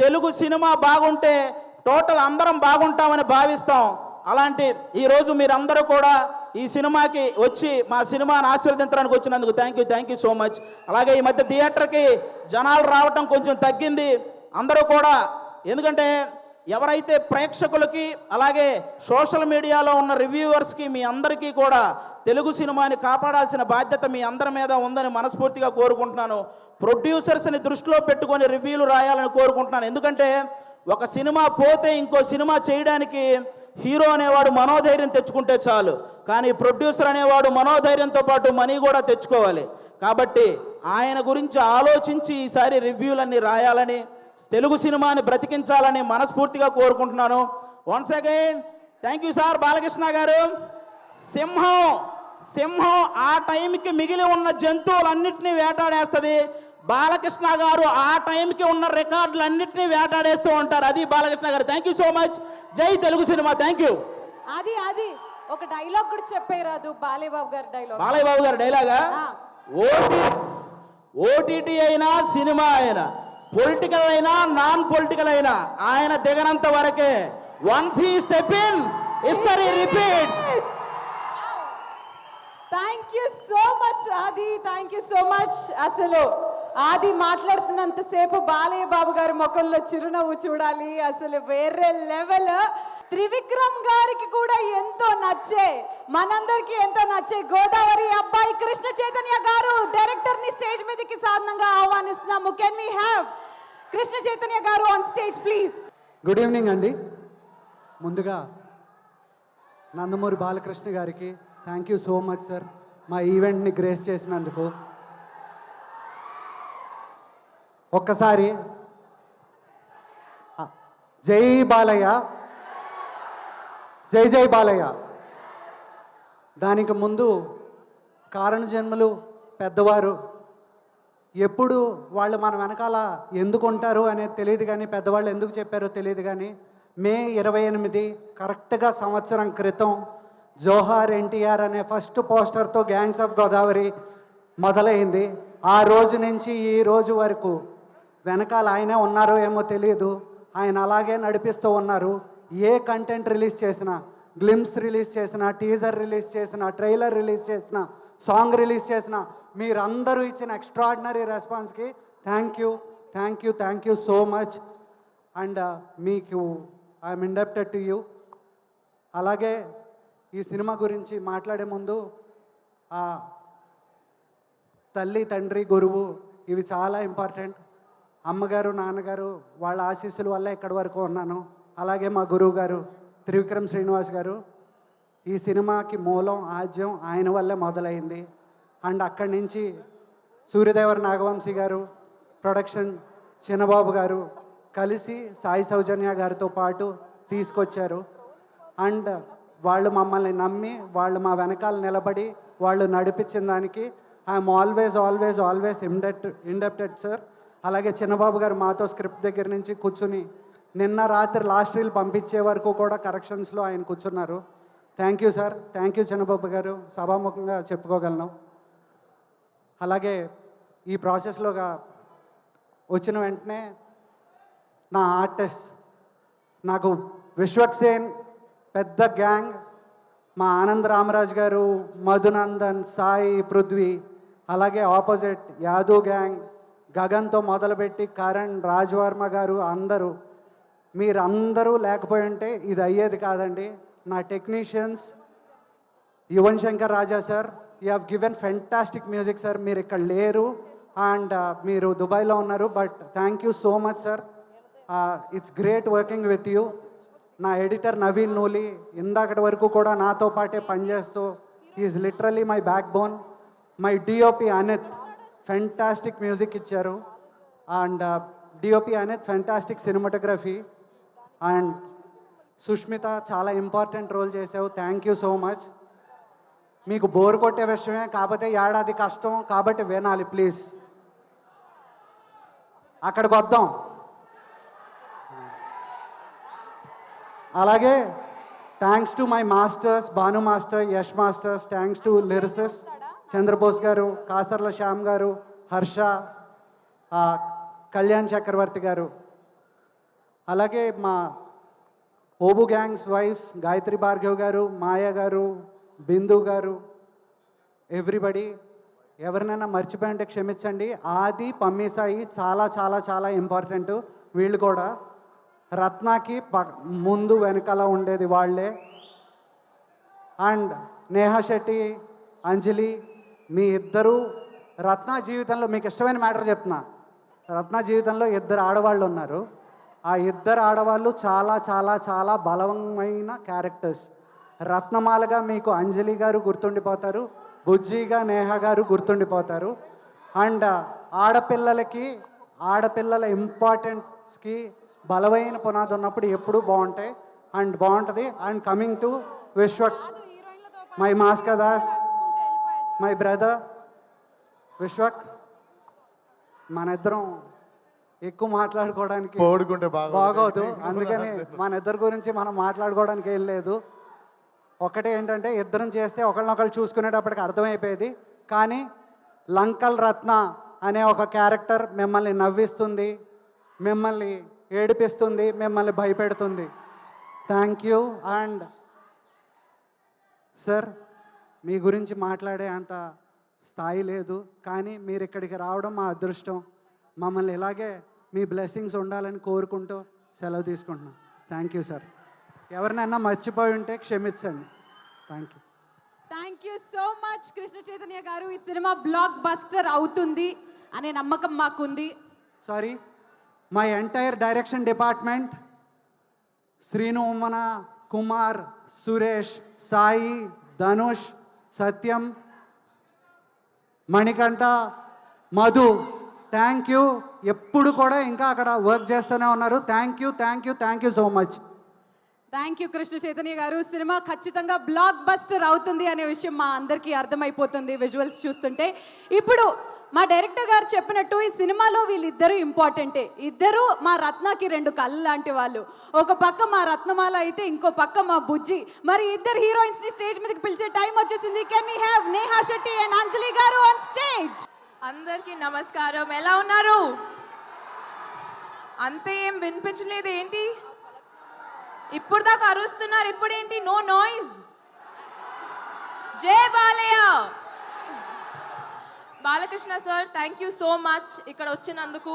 తెలుగు సినిమా బాగుంటే టోటల్ అందరం బాగుంటామని భావిస్తాం. అలాంటి ఈరోజు మీరందరూ కూడా ఈ సినిమాకి వచ్చి మా సినిమాని ఆశీర్వదించడానికి వచ్చినందుకు థ్యాంక్ యూ సో మచ్. అలాగే ఈ మధ్య థియేటర్కి జనాలు రావటం కొంచెం తగ్గింది. అందరూ కూడా ఎందుకంటే ఎవరైతే ప్రేక్షకులకి అలాగే సోషల్ మీడియాలో ఉన్న రివ్యూవర్స్కి మీ అందరికీ కూడా తెలుగు సినిమాని కాపాడాల్సిన బాధ్యత మీ అందరి మీద ఉందని మనస్ఫూర్తిగా కోరుకుంటున్నాను. ప్రొడ్యూసర్స్ని దృష్టిలో పెట్టుకొని రివ్యూలు రాయాలని కోరుకుంటున్నాను. ఎందుకంటే ఒక సినిమా పోతే ఇంకో సినిమా చేయడానికి హీరో అనేవాడు మనోధైర్యం తెచ్చుకుంటే చాలు, కానీ ప్రొడ్యూసర్ అనేవాడు మనోధైర్యంతో పాటు మనీ కూడా తెచ్చుకోవాలి. కాబట్టి ఆయన గురించి ఆలోచించి ఈసారి రివ్యూలన్నీ రాయాలని, తెలుగు సినిమాని బ్రతికించాలని మనస్ఫూర్తిగా కోరుకుంటున్నాను. Once again thank you sir. Balakrishna గారు, సింహం ఆ టైంకి మిగిలి ఉన్న జంతువులన్నింటినీ వేటాడేస్తుంది. బాలకృష్ణ గారు ఆ టైంకి ఉన్న రికార్డులన్నింటినీ వేటాడేస్తూ ఉంటారు. అది బాలకృష్ణ గారు. Thank you so much. జై తెలుగు సినిమా. Thank you. అది ఒక డైలాగ్ కూడా చెప్పేరాదు బాలేబాబు గారి డైలాగ్. బాలయ్య బాబు గారు డైలాగా ఆ. ఓటీటీ అయినా సినిమా అయినా పొలిటికల్ అయినా నాన్ పొలిటికల్ అయినా ఆయన దిగనంత వరకే. Once he step in history repeats. Thank you so much ఆది, థ్యాంక్ యూ సో మచ్. అసలు ఆది మాట్లాడుతున్నంతసేపు బాలయ్య బాబు గారి ముఖంలో చిరునవ్వు చూడాలి, అసలు వేరే లెవెల్. త్రివిక్రమ్ గారికి కూడా ఎంతో నచ్చే, మనందరికీ ఎంతో నచ్చే గోదావరి అబ్బాయి కృష్ణ చైతన్య గారు డైరెక్టర్ ని స్టేజ్ మీదకి సాధారణంగా ఆహ్వానిస్తున్నాము. Can we have Krishna Chaitanya garu on stage please. Good evening అండి. ముందుగా నందమూరి బాలకృష్ణ గారికి thank you so much sir, మా ఈవెంట్ని గ్రేస్ చేసినందుకు. ఒక్కసారి జై బాలయ్య, జై జై బాలయ్య. దానికి ముందు కారణ జన్మలు పెద్దవారు ఎప్పుడు వాళ్ళు మన వెనకాల ఎందుకు ఉంటారు అనేది తెలియదు, కానీ పెద్దవాళ్ళు ఎందుకు చెప్పారో తెలియదు. కానీ మే 28 కరెక్ట్గా సంవత్సరం క్రితం జోహార్ ఎన్టీఆర్ అనే ఫస్ట్ పోస్టర్తో గ్యాంగ్స్ ఆఫ్ గోదావరి మొదలైంది. ఆ రోజు నుంచి ఈ రోజు వరకు వెనకాల ఆయనే ఉన్నారో ఏమో తెలియదు, ఆయన అలాగే నడిపిస్తూ ఉన్నారు. ఏ కంటెంట్ రిలీజ్ చేసినా, గ్లిమ్స్ రిలీజ్ చేసినా, టీజర్ రిలీజ్ చేసినా, ట్రైలర్ రిలీజ్ చేసినా, సాంగ్ రిలీజ్ చేసినా, మీరందరూ ఇచ్చిన ఎక్స్ట్రాడినరీ రెస్పాన్స్కి thank you, thank you, thank you so much. And మీకు ఐఎమ్ ఇండెప్టెడ్ టు యూ. అలాగే ఈ సినిమా గురించి మాట్లాడే ముందు తల్లి, తండ్రి, గురువు ఇవి చాలా ఇంపార్టెంట్. అమ్మగారు, నాన్నగారు వాళ్ళ ఆశీస్సుల వల్ల ఇక్కడి వరకు ఉన్నాను. అలాగే మా గురువు గారు త్రివిక్రమ్ శ్రీనివాస్ గారు, ఈ సినిమాకి మూలం, ఆద్యం ఆయన వల్లే మొదలైంది. అండ్ అక్కడి నుంచి సూర్యదేవర నాగవంశీ గారు, ప్రొడక్షన్ చిన్నబాబు గారు కలిసి సాయి సౌజన్య గారితో పాటు తీసుకొచ్చారు. అండ్ వాళ్ళు మమ్మల్ని నమ్మి, వాళ్ళు మా వెనకాల నిలబడి వాళ్ళు నడిపించిన దానికి I'm always always always indebted sir. అలాగే చిన్నబాబు గారు మాతో స్క్రిప్ట్ దగ్గర నుంచి కూర్చుని నిన్న రాత్రి లాస్ట్ రీల్ పంపించే వరకు కూడా కరెక్షన్స్లో ఆయన కూర్చున్నారు. Thank you sir, thank you Chinnababu garu, సభాముఖంగా చెప్పుకోగలను. అలాగే ఈ ప్రాసెస్లోగా వచ్చిన వెంటనే నా ఆర్టిస్ట్, నాకు విశ్వక్సేన్ పెద్ద గ్యాంగ్, మా ఆనంద్ రామరాజ్ గారు, మధునందన్, సాయి, పృథ్వీ, అలాగే ఆపోజిట్ యాదవ్ గ్యాంగ్, గగన్తో మొదలుపెట్టి కరణ్, రాజ్వర్మ గారు, అందరూ మీరందరూ లేకపోయి ఉంటే ఇది అయ్యేది కాదండి. నా technicians Yuvan Shankar Raja sir, you have given fantastic music sir. మీరు ఇక్కడ లేరు అండ్ మీరు దుబాయ్లో ఉన్నారు, but thank you so much sir. It's great working with you. నా ఎడిటర్ నవీన్ నూలి ఇందాకటి వరకు కూడా నాతో పాటే పనిచేస్తూ is literally my backbone. My DOP Anith fantastic music ఇచ్చారు. And DOP Anith fantastic cinematography. And Sushmitha చాలా ఇంపార్టెంట్ రోల్ చేసావు, థ్యాంక్ యూ సో మచ్. మీకు బోర్ కొట్టే విషయమే, కాకపోతే ఏడాది కష్టం కాబట్టి వినాలి ప్లీజ్. అక్కడికి వద్దాం. అలాగే thanks to my masters, Bhanu master, Yash masters, thanks to lyricist Chandrabose garu, Kasarla Shyam గారు, హర్ష, కళ్యాణ్ చక్రవర్తి గారు. అలాగే మా ఓబు గ్యాంగ్స్ వైఫ్స్ గాయత్రి భార్గవ్ గారు, మాయ గారు, బిందు గారు, ఎవ్రీబడి. ఎవరినైనా మర్చిపోయింటే క్షమించండి. ఆది, పమ్మీసాయి చాలా చాలా చాలా ఇంపార్టెంట్. వీళ్ళు కూడా రత్నాకి ముందు వెనకాల ఉండేది వాళ్ళే. అండ్ నేహా శెట్టి, అంజలి, మీ ఇద్దరు రత్న జీవితంలో మీకు ఇష్టమైన మ్యాటర్ చెప్తున్నా. రత్న జీవితంలో ఇద్దరు ఆడవాళ్ళు ఉన్నారు. ఆ ఇద్దరు ఆడవాళ్ళు చాలా చాలా చాలా బలమైన క్యారెక్టర్స్. రత్నమాలగా మీకు అంజలి గారు గుర్తుండిపోతారు, బుజ్జిగా నేహా గారు గుర్తుండిపోతారు. అండ్ ఆడపిల్లల ఇంపార్టెన్స్కి బలమైన పునాది ఉన్నప్పుడు ఎప్పుడూ బాగుంటాయి అండ్ బాగుంటుంది. And coming to Vishwak, my Maska Das, my brother Vishwak. మన ఇద్దరం ఎక్కువ మాట్లాడుకోవడానికి బాగోదు, అందుకని మన ఇద్దరి గురించి మనం మాట్లాడుకోవడానికి ఏం లేదు. ఒకటే ఏంటంటే ఇద్దరం చేస్తే ఒకళ్ళనొకళ్ళు చూసుకునేటప్పటికి అర్థమైపోయేది. కానీ లంకల్ రత్న అనే ఒక క్యారెక్టర్ మిమ్మల్ని నవ్విస్తుంది, మిమ్మల్ని ఏడిపిస్తుంది, మిమ్మల్ని భయపెడుతుంది. Thank you. అండ్ సార్, మీ గురించి మాట్లాడే అంత స్థాయి లేదు, కానీ మీరు ఇక్కడికి రావడం మా అదృష్టం. మమ్మల్ని ఇలాగే మీ బ్లెస్సింగ్స్ ఉండాలని కోరుకుంటూ సెలవు తీసుకుంటున్నాం. Thank you sir. ఎవరినైనా మర్చిపోయి ఉంటే క్షమించండి. Thank you. Thank you so much Krishna Chaitanya garu. ఈ సినిమా బ్లాక్ బస్టర్ అవుతుంది అనే నమ్మకం మాకుంది. Sorry, my entire direction department, Srinu, Ummana, Kumar, Suresh, Sai, Dhanush, Satyam, Manikanta, Madhu, thank you. ఎప్పుడు కూడా ఇంకా అక్కడ వర్క్ చేస్తూనే ఉన్నారు. Thank you, thank you, thank you so much. Thank you Krishna Chaitanya garu. సినిమా ఖచ్చితంగా బ్లాక్ బస్టర్ అవుతుంది అనే విషయం మా అందరికీ అర్థమైపోతుంది విజువల్స్ చూస్తుంటే. ఇప్పుడు మా డైరెక్టర్ గారు చెప్పినట్టు ఈ సినిమాలో వీళ్ళిద్దరూ ఇంపార్టెంటే. ఇద్దరు మా రత్నకి రెండు కళ్ళు లాంటి వాళ్ళు. ఒక పక్క మా రత్నమాల అయితే ఇంకో పక్క మా బుజ్జి. మరి ఇద్దరు హీరోయిన్స్ ని స్టేజ్ మీదకి పిలిచే టైం వచ్చేసింది. Can we have Neha Shetty and Anjali garu on stage. అందరికీ నమస్కారం. ఎలా ఉన్నారు? అంతే ఏం వినిపించలేదు ఏంటి? ఇప్పుడు దాకా అరుస్తున్నారు, ఇప్పుడేంటి నో నాయిస్? జై Balayya. Balakrishna sir, thank you so much ఇక్కడ వచ్చినందుకు.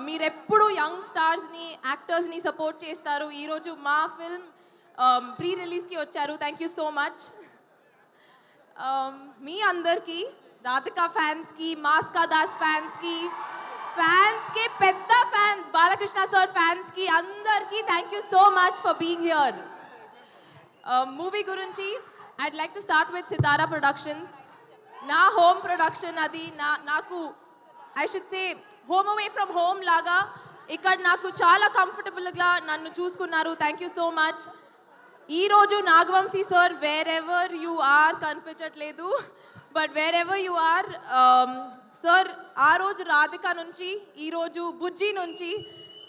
మీరెప్పుడు యంగ్ స్టార్స్ని, యాక్టర్స్ని సపోర్ట్ చేస్తారు. ఈరోజు మా ఫిల్మ్ ప్రీ రిలీజ్కి వచ్చారు. Thank you so much. మీ అందరికీ, రాధికా ఫ్యాన్స్కి, మాస్కా దాస్ ఫ్యాన్స్కి, ఫ్యాన్స్కి, పెద్ద ఫ్యాన్స్, బాలకృష్ణ సార్ ఫ్యాన్స్కి అందరికీ thank you so much for being here. Movie గురించి I'd like to start with Sithara productions. నా హోమ్ ప్రొడక్షన్ అది. నాకు I should say home away from home లాగా ఇక్కడ నాకు చాలా కంఫర్టబుల్గా నన్ను చూసుకున్నారు. Thank you so much. ఈరోజు Nagavamsi sir wherever you are కనిపించట్లేదు, but wherever you are sir, ఆ రోజు రాధిక నుంచి ఈరోజు బుజ్జి నుంచి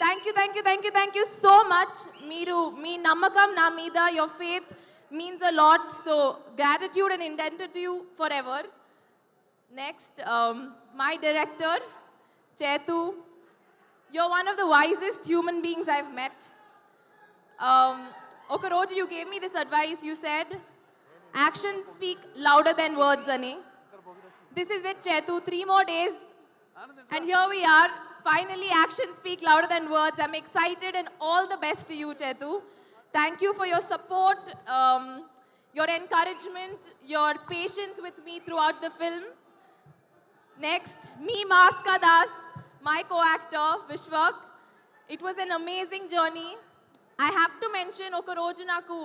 thank you, thank you, thank you, thank you so much. మీరు మీ నమ్మకం నా మీద, your faith means a lot, so gratitude and indebted to you forever. Next, my director, Chetu, you're one of the wisest human beings I've met. Oka roju you gave me this advice. You said, actions speak louder than words, ani. This is it, Chetu. 3 more days, and here we are. Finally, actions speak louder than words. I'm excited, and all the best to you, Chetu. Thank you for your support, your encouragement, your patience with me throughout the film. Next, me, Maska Das, my co-actor, Vishwak. It was an amazing journey. I have to mention, oka roju naku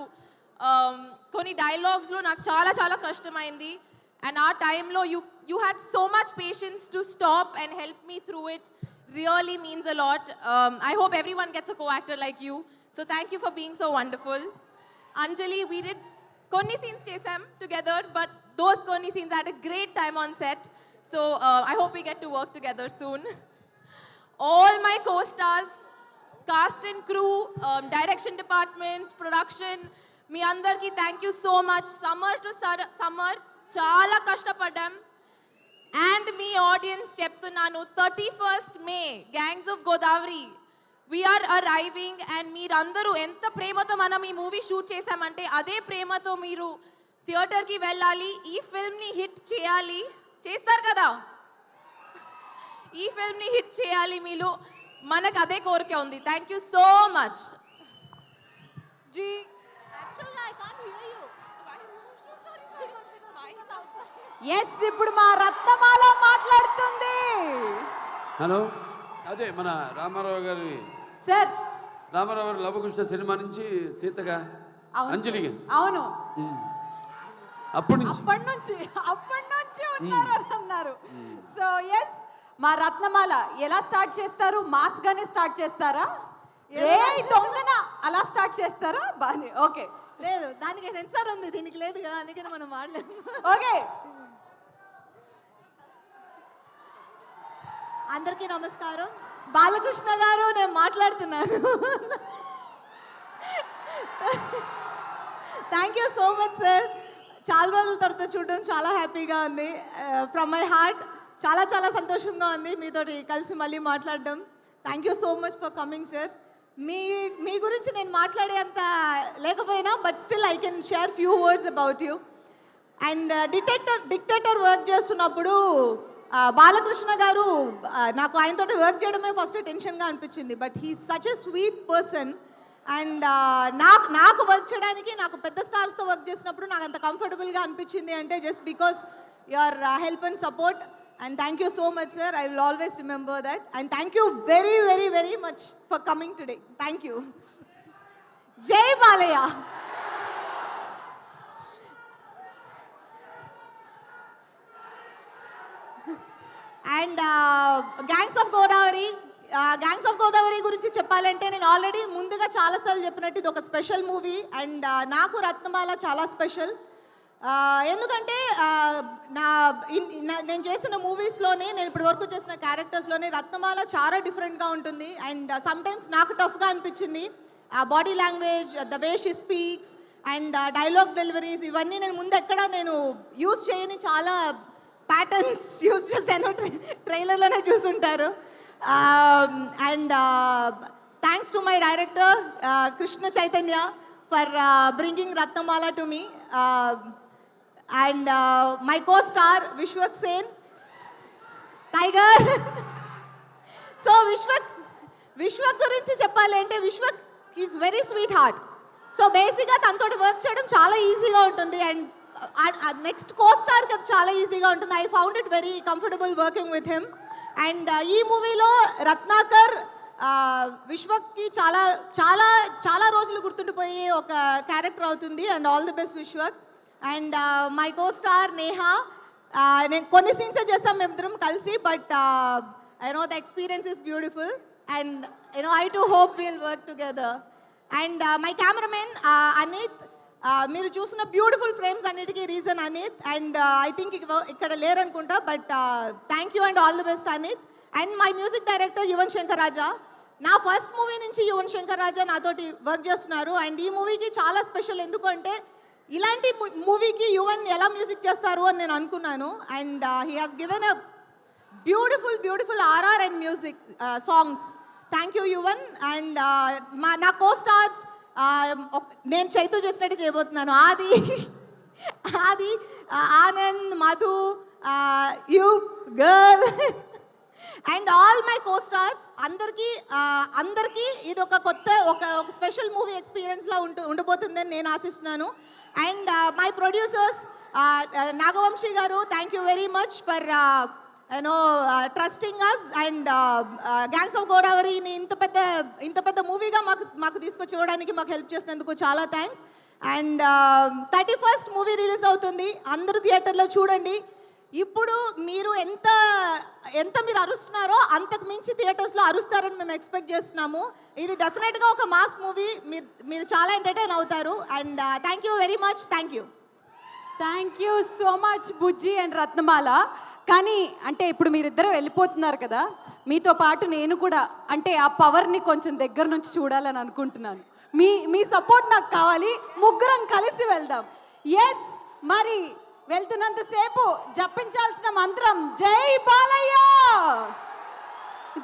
koni dialogues lo నాకు చాలా చాలా కష్టమైంది. And our time lo you had so much patience to stop and help me through it. Really means a lot. I hope everyone gets a co-actor like you. So thank you for being so wonderful. Anjali, we did konni scenes chesam together, but those konni scenes had a great time on set. So I hope we get to work together soon. All my co-stars, cast and crew, direction department, production, మీ అందరికీ thank you so much. Summer to summer చాలా కష్టపడ్డాం. And me audience చెప్తున్నాను, 31st May, Gangs of Godavari, we are arriving. And మీరందరూ ఎంత ప్రేమతో మనం ఈ movie shoot చేశామంటే అదే ప్రేమతో మీరు థియేటర్కి వెళ్ళాలి, ఈ ఫిల్మ్ని హిట్ చేయాలి. చేస్తారు కదా? ఈ ఫిల్మ్ని హిట్ చేయాలి మీరు. మనకు అదే కోరిక ఉంది. Thank you so much. జీ ఎస్, ఇప్పుడు మా రత్నమాల మాట్లాడుతుంది. హలో, అదే మన రామారావు గారి సార్, రామారావు గారి లవకుశ సినిమా నుంచి సీతగా అవును అంజలిగా. అవును, అప్పటి నుంచి ఉన్నారు అని అన్నారు. సో ఎస్, మా రత్నమాల ఎలా స్టార్ట్ చేస్తారు? మాస్ గానే స్టార్ట్ చేస్తారా? ఏ దొంగన అలా స్టార్ట్ చేస్తారా? బానే, ఓకే. లేదు, దానికి సెన్సార్ ఉంది, దీనికి లేదు కదా, అందుకని మనం వాడలేము. ఓకే, అందరికీ నమస్కారం. 'బాలకృష్ణ' గారు, నేను మాట్లాడుతున్నాను. Thank you so much sir. చాలా రోజుల తర్వాత చూడడం చాలా హ్యాపీగా ఉంది. ఫ్రమ్ మై హార్ట్ చాలా చాలా సంతోషంగా ఉంది మీతోటి కలిసి మళ్ళీ మాట్లాడడం. Thank you so much for coming sir. మీ గురించి నేను మాట్లాడేంత లేకపోయినా but still I can share few words about you. And dictator work చేస్తున్నప్పుడు బాలకృష్ణ గారు నాకు ఆయనతో వర్క్ చేయడమే ఫస్ట్ టెన్షన్గా అనిపించింది. But he such a sweet person. And నాకు వర్క్ చేయడానికి నాకు పెద్ద స్టార్స్తో వర్క్ చేసినప్పుడు నాకు అంత కంఫర్టబుల్గా అనిపించింది అంటే just because your help and support. And thank you so much sir. I will always remember that. And thank you very very very much for coming today. Thank you. జై Balayya. And gangs of Godavari గురించి చెప్పాలంటే నేను already ముందుగా చాలాసార్లు చెప్పినట్టు ఇది ఒక special movie. And నాకు రత్నమాల చాలా స్పెషల్. ఎందుకంటే నేను చేసిన మూవీస్లోనే నేను ఇప్పటి వరకు చేసిన క్యారెక్టర్స్లోనే రత్నమాల చాలా డిఫరెంట్గా ఉంటుంది. అండ్ సమ్టైమ్స్ నాకు టఫ్గా అనిపించింది. Body language, the way she speaks and dialogue deliveries ఇవన్నీ నేను ముందు ఎక్కడ నేను యూజ్ చేయని చాలా ప్యాటర్న్స్ యూజ్ చేశాను. ట్రైలర్లోనే చూసుంటారు. And thanks to my director Krishna Chaitanya for bringing Ratnamala to me. And my co-star Vishwak Sen tiger. So Vishwak గురించి చెప్పాలంటే Vishwak is very sweet heart. So బేసిక్గా తనతో వర్క్ చేయడం చాలా ఈజీగా ఉంటుంది. అండ్ నెక్స్ట్ కో-స్టార్కి అది చాలా ఈజీగా ఉంటుంది. I found it very comfortable working with him. And ఈ మూవీలో రత్నాకర్ విశ్వక్కి చాలా చాలా చాలా రోజులు గుర్తుండిపోయే ఒక క్యారెక్టర్ అవుతుంది. And all the best Vishwak. And my co-star Neha. నేను కొన్ని సీన్సే చేస్తాం మేమిద్దరం కలిసి. But I know the experience is beautiful. And I to hope will work together. And my cameraman Anith. మీరు చూసిన బ్యూటిఫుల్ ఫ్రేమ్స్ అన్నిటికీ reason Anith. And I think ఇక్కడ లేరనుకుంటా. But thank you and all the best Anith. And my music director Yuvan Shankar Raja. నా first movie నుంచి యువన్ శంకర్ రాజా నాతోటి work చేస్తున్నారు. And ఈ మూవీకి చాలా స్పెషల్. ఎందుకంటే ఇలాంటి మూవీకి యువన్ ఎలా మ్యూజిక్ చేస్తారు అని నేను అనుకున్నాను. And he has given a beautiful RR and music songs. Thank you Yuvan. And నా కో-స్టార్స్ నేను చైతూ చేసినట్టు చేయబోతున్నాను. Adi Anand, Madhu, you girl and all my co-stars అందరికీ ఇది ఒక కొత్త ఒక స్పెషల్ మూవీ ఎక్స్పీరియన్స్లా ఉండబోతుందని నేను ఆశిస్తున్నాను. And my producers Nagavamsi garu, thank you very much for trusting us. And gangs of గోదావరిని ఇంత పెద్ద మూవీగా మాకు తీసుకొచ్చి ఇవ్వడానికి మాకు హెల్ప్ చేసినందుకు చాలా thanks. And 31st movie release అవుతుంది. అందరూ థియేటర్లో చూడండి. ఇప్పుడు మీరు ఎంత మీరు అరుస్తున్నారో అంతకు మించి థియేటర్స్లో అరుస్తారని మేము ఎక్స్పెక్ట్ చేస్తున్నాము. ఇది డెఫినెట్గా ఒక మాస్ మూవీ. మీరు చాలా ఎంటర్టైన్ అవుతారు. And thank you very much. Thank you so much Bujji and Ratnamala. కానీ అంటే ఇప్పుడు మీరిద్దరూ వెళ్ళిపోతున్నారు కదా, మీతో పాటు నేను కూడా అంటే ఆ పవర్ని కొంచెం దగ్గర నుంచి చూడాలని అనుకుంటున్నాను. మీ సపోర్ట్ నాకు కావాలి. ముగ్గురం కలిసి వెళ్దాం. ఎస్, మరి వెళ్తున్నంతసేపు జపించాల్సిన మంత్రం జై బాలయ్య,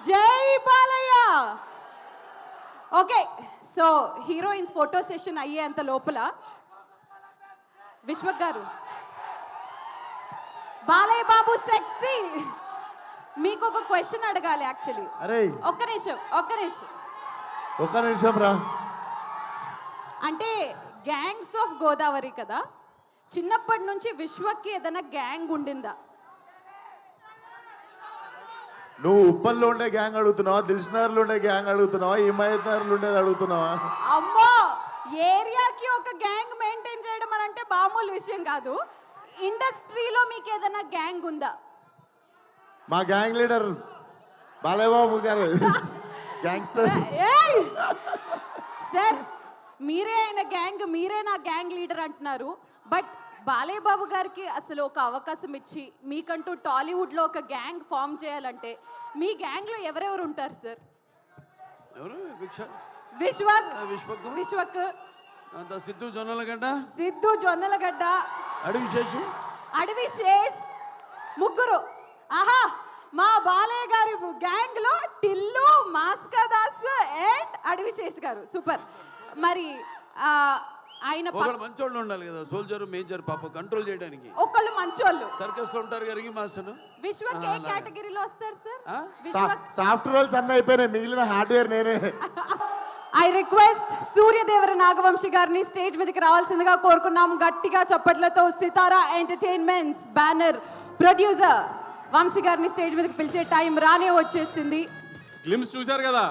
జై Balayya. Okay, so heroines photo session అయ్యేంత లోపల విశ్వక్ గారు, బాలయ్య బాబు సెక్సీ, మీకు ఒక క్వశ్చన్ అడగాలి యాక్చువల్లీ. అరే ఒక్క నిమిషం రా. అంటే గ్యాంగ్స్ ఆఫ్ గోదావరి కదా, చిన్నప్పటి నుంచి విశ్వక్కి ఏదైనా గ్యాంగ్ ఉండిందా? నువ్వు ఉప్పల్లో ఉండే గ్యాంగ్ అడుగుతున్నావా, దిల్సునగర్లో ఉండే గ్యాంగ్ అడుగుతున్నావా, హిమాయత్నగర్లో ఉండేది అడుగుతున్నావా? అమ్మో, ఏరియాకి ఒక గ్యాంగ్ మెయింటైన్ చేయడం అని అంటే మామూలు విషయం కాదు. ఇండస్ట్రీలో మీకు ఏదైనా గ్యాంగ్ ఉందా? మా గ్యాంగ్ లీడర్ బాలయ్య బాబు గారు గ్యాంగ్స్టర్. సార్, మీరే ఆయన గ్యాంగ్, మీరే నా గ్యాంగ్ లీడర్ అంటున్నారు. బట్ బాలయ్య బాబు గారికి అసలు ఒక అవకాశం ఇచ్చి మీకంటూ టాలీవుడ్లో ఒక గ్యాంగ్ ఫామ్ చేయాలంటే మీ గ్యాంగ్లో ఎవరెవరు ఉంటారు సార్? ఎవరు? విశ్వక్, అంత సిద్ధు జొన్నలగడ్డ, సిద్ధు జొన్నలగడ్డ, అడవి శేషు, అడవి శేష్, ముగ్గురు. ఆహా, మా బాలయ్య గారి గ్యాంగ్ లో టిల్లు, మాస్కా దాస్ అండ్ అడవి శేష్ గారు సూపర్. మరి ఆయన ఒకళ్ళు మంచోళ్ళు ఉండాలి కదా, సోల్జర్ మేజర్ పాప కంట్రోల్ చేయడానికి. ఒకళ్ళు మంచోళ్ళు సర్కస్ లో ఉంటారు కదా రింగ్ మాస్టర్. విశ్వక్ ఏ కేటగిరీలో వస్తారు సార్? సాఫ్ట్ రోల్స్ అన్నీ అయిపోయినాయి, మిగిలిన హార్డ్వేర్ నేనే. ఐ రిక్వెస్ట్ సూర్యదేవర నాగవంశి గారిని స్టేజ్ మీదకి రావాల్సిందిగా కోరుకున్నాం. గట్టిగా చప్పట్లతో సితారా ఎంటర్టైన్మెంట్స్ బ్యానర్ ప్రొడ్యూసర్ వంశీ గారిని స్టేజ్ మీదకి పిలిచే టైం రానే వచ్చేసింది. గ్లిమ్స్ చూశారు కదా,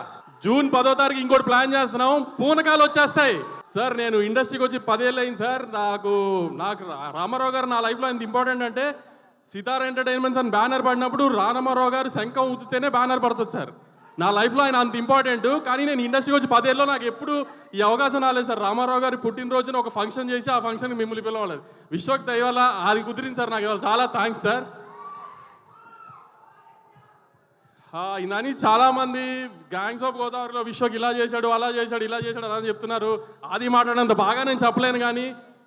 జూన్ 10వ తారీఖు ఇంకోటి ప్లాన్ చేస్తున్నాం, పూనకాలు వచ్చేస్తాయి. సార్ నేను ఇండస్ట్రీకి వచ్చి 10 ఏళ్ళు అయింది సార్. నాకు రామారావు గారు నా లైఫ్లో ఎంత ఇంపార్టెంట్ అంటే, సితారా ఎంటర్టైన్మెంట్స్ అని బ్యానర్ పడినప్పుడు రామారావు గారు శంఖం ఊతితేనే బ్యానర్ పడుతుంది సార్. నా లైఫ్లో ఆయన అంత ఇంపార్టెంట్. కానీ నేను ఇండస్ట్రీకి వచ్చి 10 ఏళ్ళలో నాకు ఎప్పుడు ఈ అవకాశం రాలేదు సార్. రామారావు గారి పుట్టినరోజున ఒక ఫంక్షన్ చేసి ఆ ఫంక్షన్కి మిమ్మల్ని పిలవలేదు. విశ్వక్ దయ వల్ల అది కుదిరింది సార్. నాకు ఇవాళ చాలా థ్యాంక్స్ సార్. ఇందని చాలామంది గ్యాంగ్స్ ఆఫ్ గోదావరిలో విశ్వక్ ఇలా చేశాడు, అలా చేశాడు, ఇలా చేశాడు అని చెప్తున్నారు. అది మాట్లాడినంత బాగా నేను చెప్పలేను, కానీ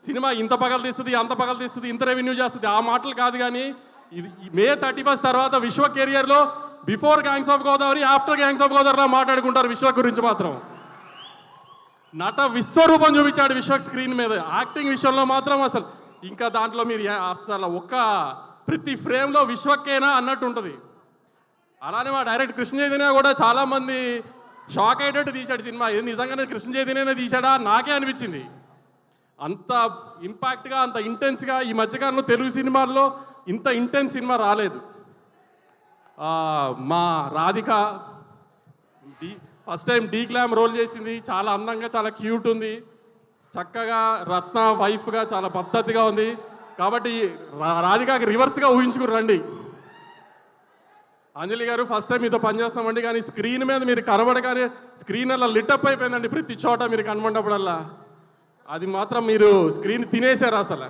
సినిమా ఇంత పగలు తీస్తుంది, అంత పగలు తీస్తుంది, ఇంత రెవెన్యూ చేస్తుంది, ఆ మాటలు కాదు. కానీ ఇది May 31 తర్వాత విశ్వ కెరియర్లో before gangs of Godavari, after gangs of గోదావరిలో మాట్లాడుకుంటారు విశ్వక్ గురించి మాత్రం. నట విశ్వరూపం చూపించాడు విశ్వక్ స్క్రీన్ మీద. యాక్టింగ్ విషయంలో మాత్రం అసలు ఇంకా దాంట్లో మీరు అసలు ఒక్క ప్రతి ఫ్రేమ్లో విశ్వక్కేనా అన్నట్టు ఉంటుంది. అలానే మా డైరెక్ట్ కృష్ణ చైతన్య కూడా చాలామంది షాక్ అయ్యేటట్టు తీశాడు సినిమా. ఇది నిజంగానే కృష్ణ చైతన్యనే తీశాడా నాకే అనిపించింది. అంత ఇంపాక్ట్గా, అంత ఇంటెన్స్గా ఈ మధ్యకాలంలో తెలుగు సినిమాల్లో ఇంత ఇంటెన్స్ సినిమా రాలేదు. మా Radhika first time de glam role చేసింది, చాలా అందంగా, చాలా క్యూట్ ఉంది, చక్కగా రత్న వైఫ్గా చాలా పద్ధతిగా ఉంది. కాబట్టి రాధికకి రివర్స్గా ఊహించుకుని రండి. అంజలి గారు ఫస్ట్ టైం మీతో పనిచేస్తామండి, కానీ స్క్రీన్ మీద మీరు కనబడగానే స్క్రీన్ అలా లిటప్ అయిపోయిందండి. ప్రతి చోట మీరు కనబడినప్పుడల్లా అది మాత్రం మీరు స్క్రీన్ తినేశారు అసలు.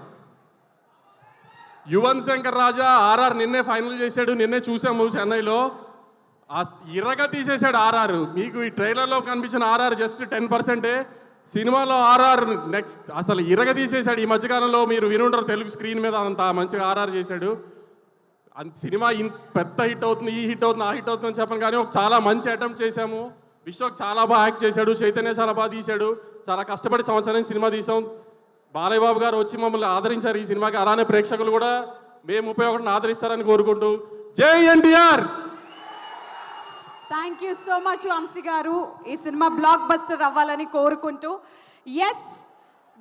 యువన్ శంకర్ రాజా ఆర్ఆర్ నిన్నే ఫైనల్ చేశాడు, నిన్నే చూసాము చెన్నైలో. ఆ ఇరగా తీసేశాడు ఆర్ఆర్. మీకు ఈ ట్రైలర్లో కనిపించిన ఆర్ఆర్ జస్ట్ 10%. సినిమాలో ఆర్ఆర్ నెక్స్ట్ అసలు ఇరగ తీసేశాడు. ఈ మధ్యకాలంలో మీరు వినుంటారు, తెలుగు స్క్రీన్ మీద అంత మంచిగా ఆర్ఆర్ చేశాడు. సినిమా పెద్ద హిట్ అవుతుంది, ఈ హిట్ అవుతుంది, ఆ హిట్ అవుతుంది అని చెప్పను, కానీ చాలా మంచి అటెంప్ట్ చేశాము. విశ్వక్ చాలా బాగా యాక్ట్ చేశాడు, చైతన్య చాలా బాగా తీశాడు. చాలా కష్టపడి సంవత్సరం సినిమా తీసాం. బాలయ్య బాబు గారు వచ్చి మమ్మల్ని ఆదరించారు ఈ సినిమాకి. అలానే ప్రేక్షకులు కూడా May 31 ఆదరిస్తారని కోరుకుంటూ జై NTR. Thank you so much Vamshi garu. ఈ సినిమా బ్లాక్ బస్టర్ అవ్వాలని కోరుకుంటూ. Yes,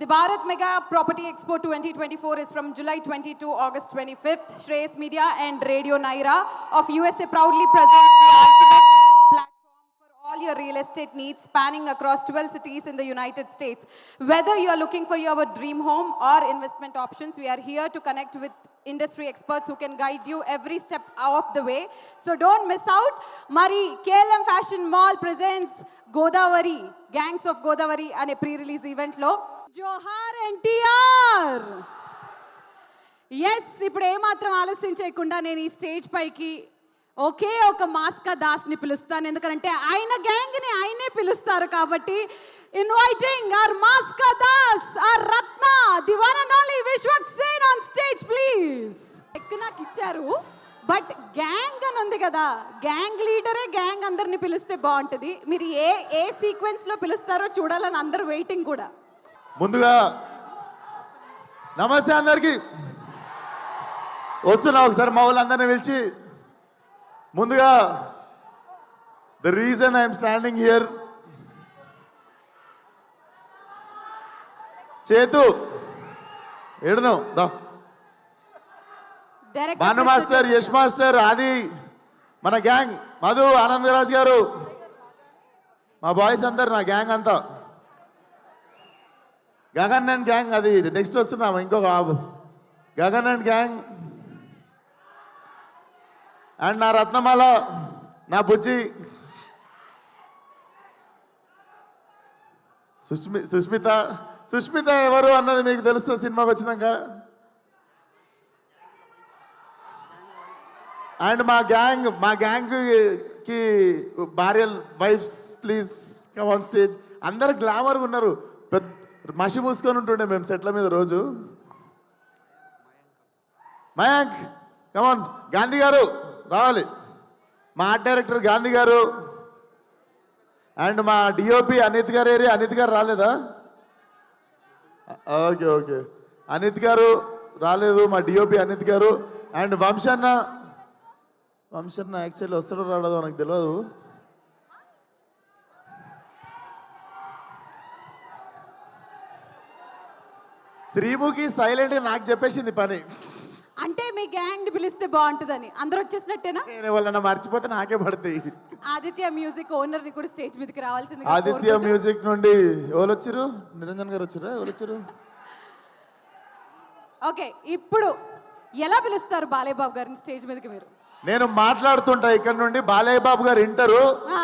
the Bharat Mega Property Expo 2024 is from July 20 to August 25th. Shreyas Media and Radio Naira of USA proudly presents the ultimate platform for all your real estate needs, spanning across 12 cities in the United States. Whether you are looking for your dream home or investment options, we are here to connect with industry experts who can guide you every step of the way. So don't miss out. Mari KLM Fashion Mall presents Godavari, Gangs of Godavari ane pre-release event lo. Johar NTR. Yes, ఇప్పుడు ఏమాత్రం ఆలస్యం చేయకుండా నేను ఈ stage పైకి ఒకే ఒక మాస్కా దాస్ని పిలుస్తాను. ఎందుకంటే ఆయన గ్యాంగ్ని ఆయనే పిలుస్తారు కాబట్టి. Inviting our Maska Das, our Ratna, the one and only Vishwak Sen on stage please. ఎక్కి నాకు ఇచ్చారు, బట్ గ్యాంగ్ అని ఉంది కదా, గ్యాంగ్ లీడరే గ్యాంగ్ అందరిని పిలిస్తే బాగుంటుంది. మీరు ఏ సీక్వెన్స్లో పిలుస్తారో చూడాలని అందరూ వెయిటింగ్ కూడా. ముందుగా నమస్తే అందరికి. వస్తున్నా ఒకసారి మా వాళ్ళందరినీ పిలిచి. ముందుగా the reason I'm standing here, చేతు ఏడును దా, భాను మాస్టర్, యష్ మాస్టర్, ఆది, మన గ్యాంగ్, మధు, ఆనందరాజ్ గారు, మా బాయ్స్ అందరు, నా గ్యాంగ్ అంతా, గగన్ అండ్ గ్యాంగ్. అది నెక్స్ట్ వస్తున్నాము, ఇంకొక గగన్ అండ్ గ్యాంగ్. అండ్ నా రత్నమాల, నా బుజ్జి సుష్మిత ఎవరు అన్నది మీకు తెలుస్తుంది సినిమాకి వచ్చినాక. అండ్ మా గ్యాంగ్కి భార్య wives please come on stage. అందరు గ్లామర్గా ఉన్నారు. మసి మూసుకొని ఉంటుండే మేము సెట్ల మీద రోజు. మయాంక్ కమాన్, గాంధీ గారు రావాలి, మా ఆర్ట్ డైరెక్టర్ గాంధీ గారు, అండ్ మా డిఓపి అనిత్ గారు. అనిత్ గారు రాలేదా? ఓకే ఓకే, అనిత్ గారు రాలేదు, మా డిఓపి అనిత్ గారు. అండ్ వంశన్న యాక్చువల్లీ వస్తాడో రాడదో నాకు తెలియదు. శ్రీముఖి సైలెంట్గా నాకు చెప్పేసింది పని. అంటే మీ గ్యాంగ్ పిలిస్తే బాగుంటుందని. అందరూ వచ్చేసినట్టేనా? నేను వాళ్ళని మర్చిపోతే నాకే పడతాయి. ఆదిత్య మ్యూజిక్ ఓనర్ ని కూడా స్టేజ్ మీదకి రావాల్సింది. ఆదిత్య మ్యూజిక్ నుండి ఎవరు వచ్చారు? నిరంజన్ గారు వచ్చారా? ఎవరు వచ్చారు? ఓకే, ఇప్పుడు ఎలా పిలుస్తారు బాలయ్య బాబు గారిని స్టేజ్ మీదకి మీరు? నేను మాట్లాడుతుంటా ఇక్కడ నుండి, బాలయ్య బాబు గారు వింటారు, ఆ,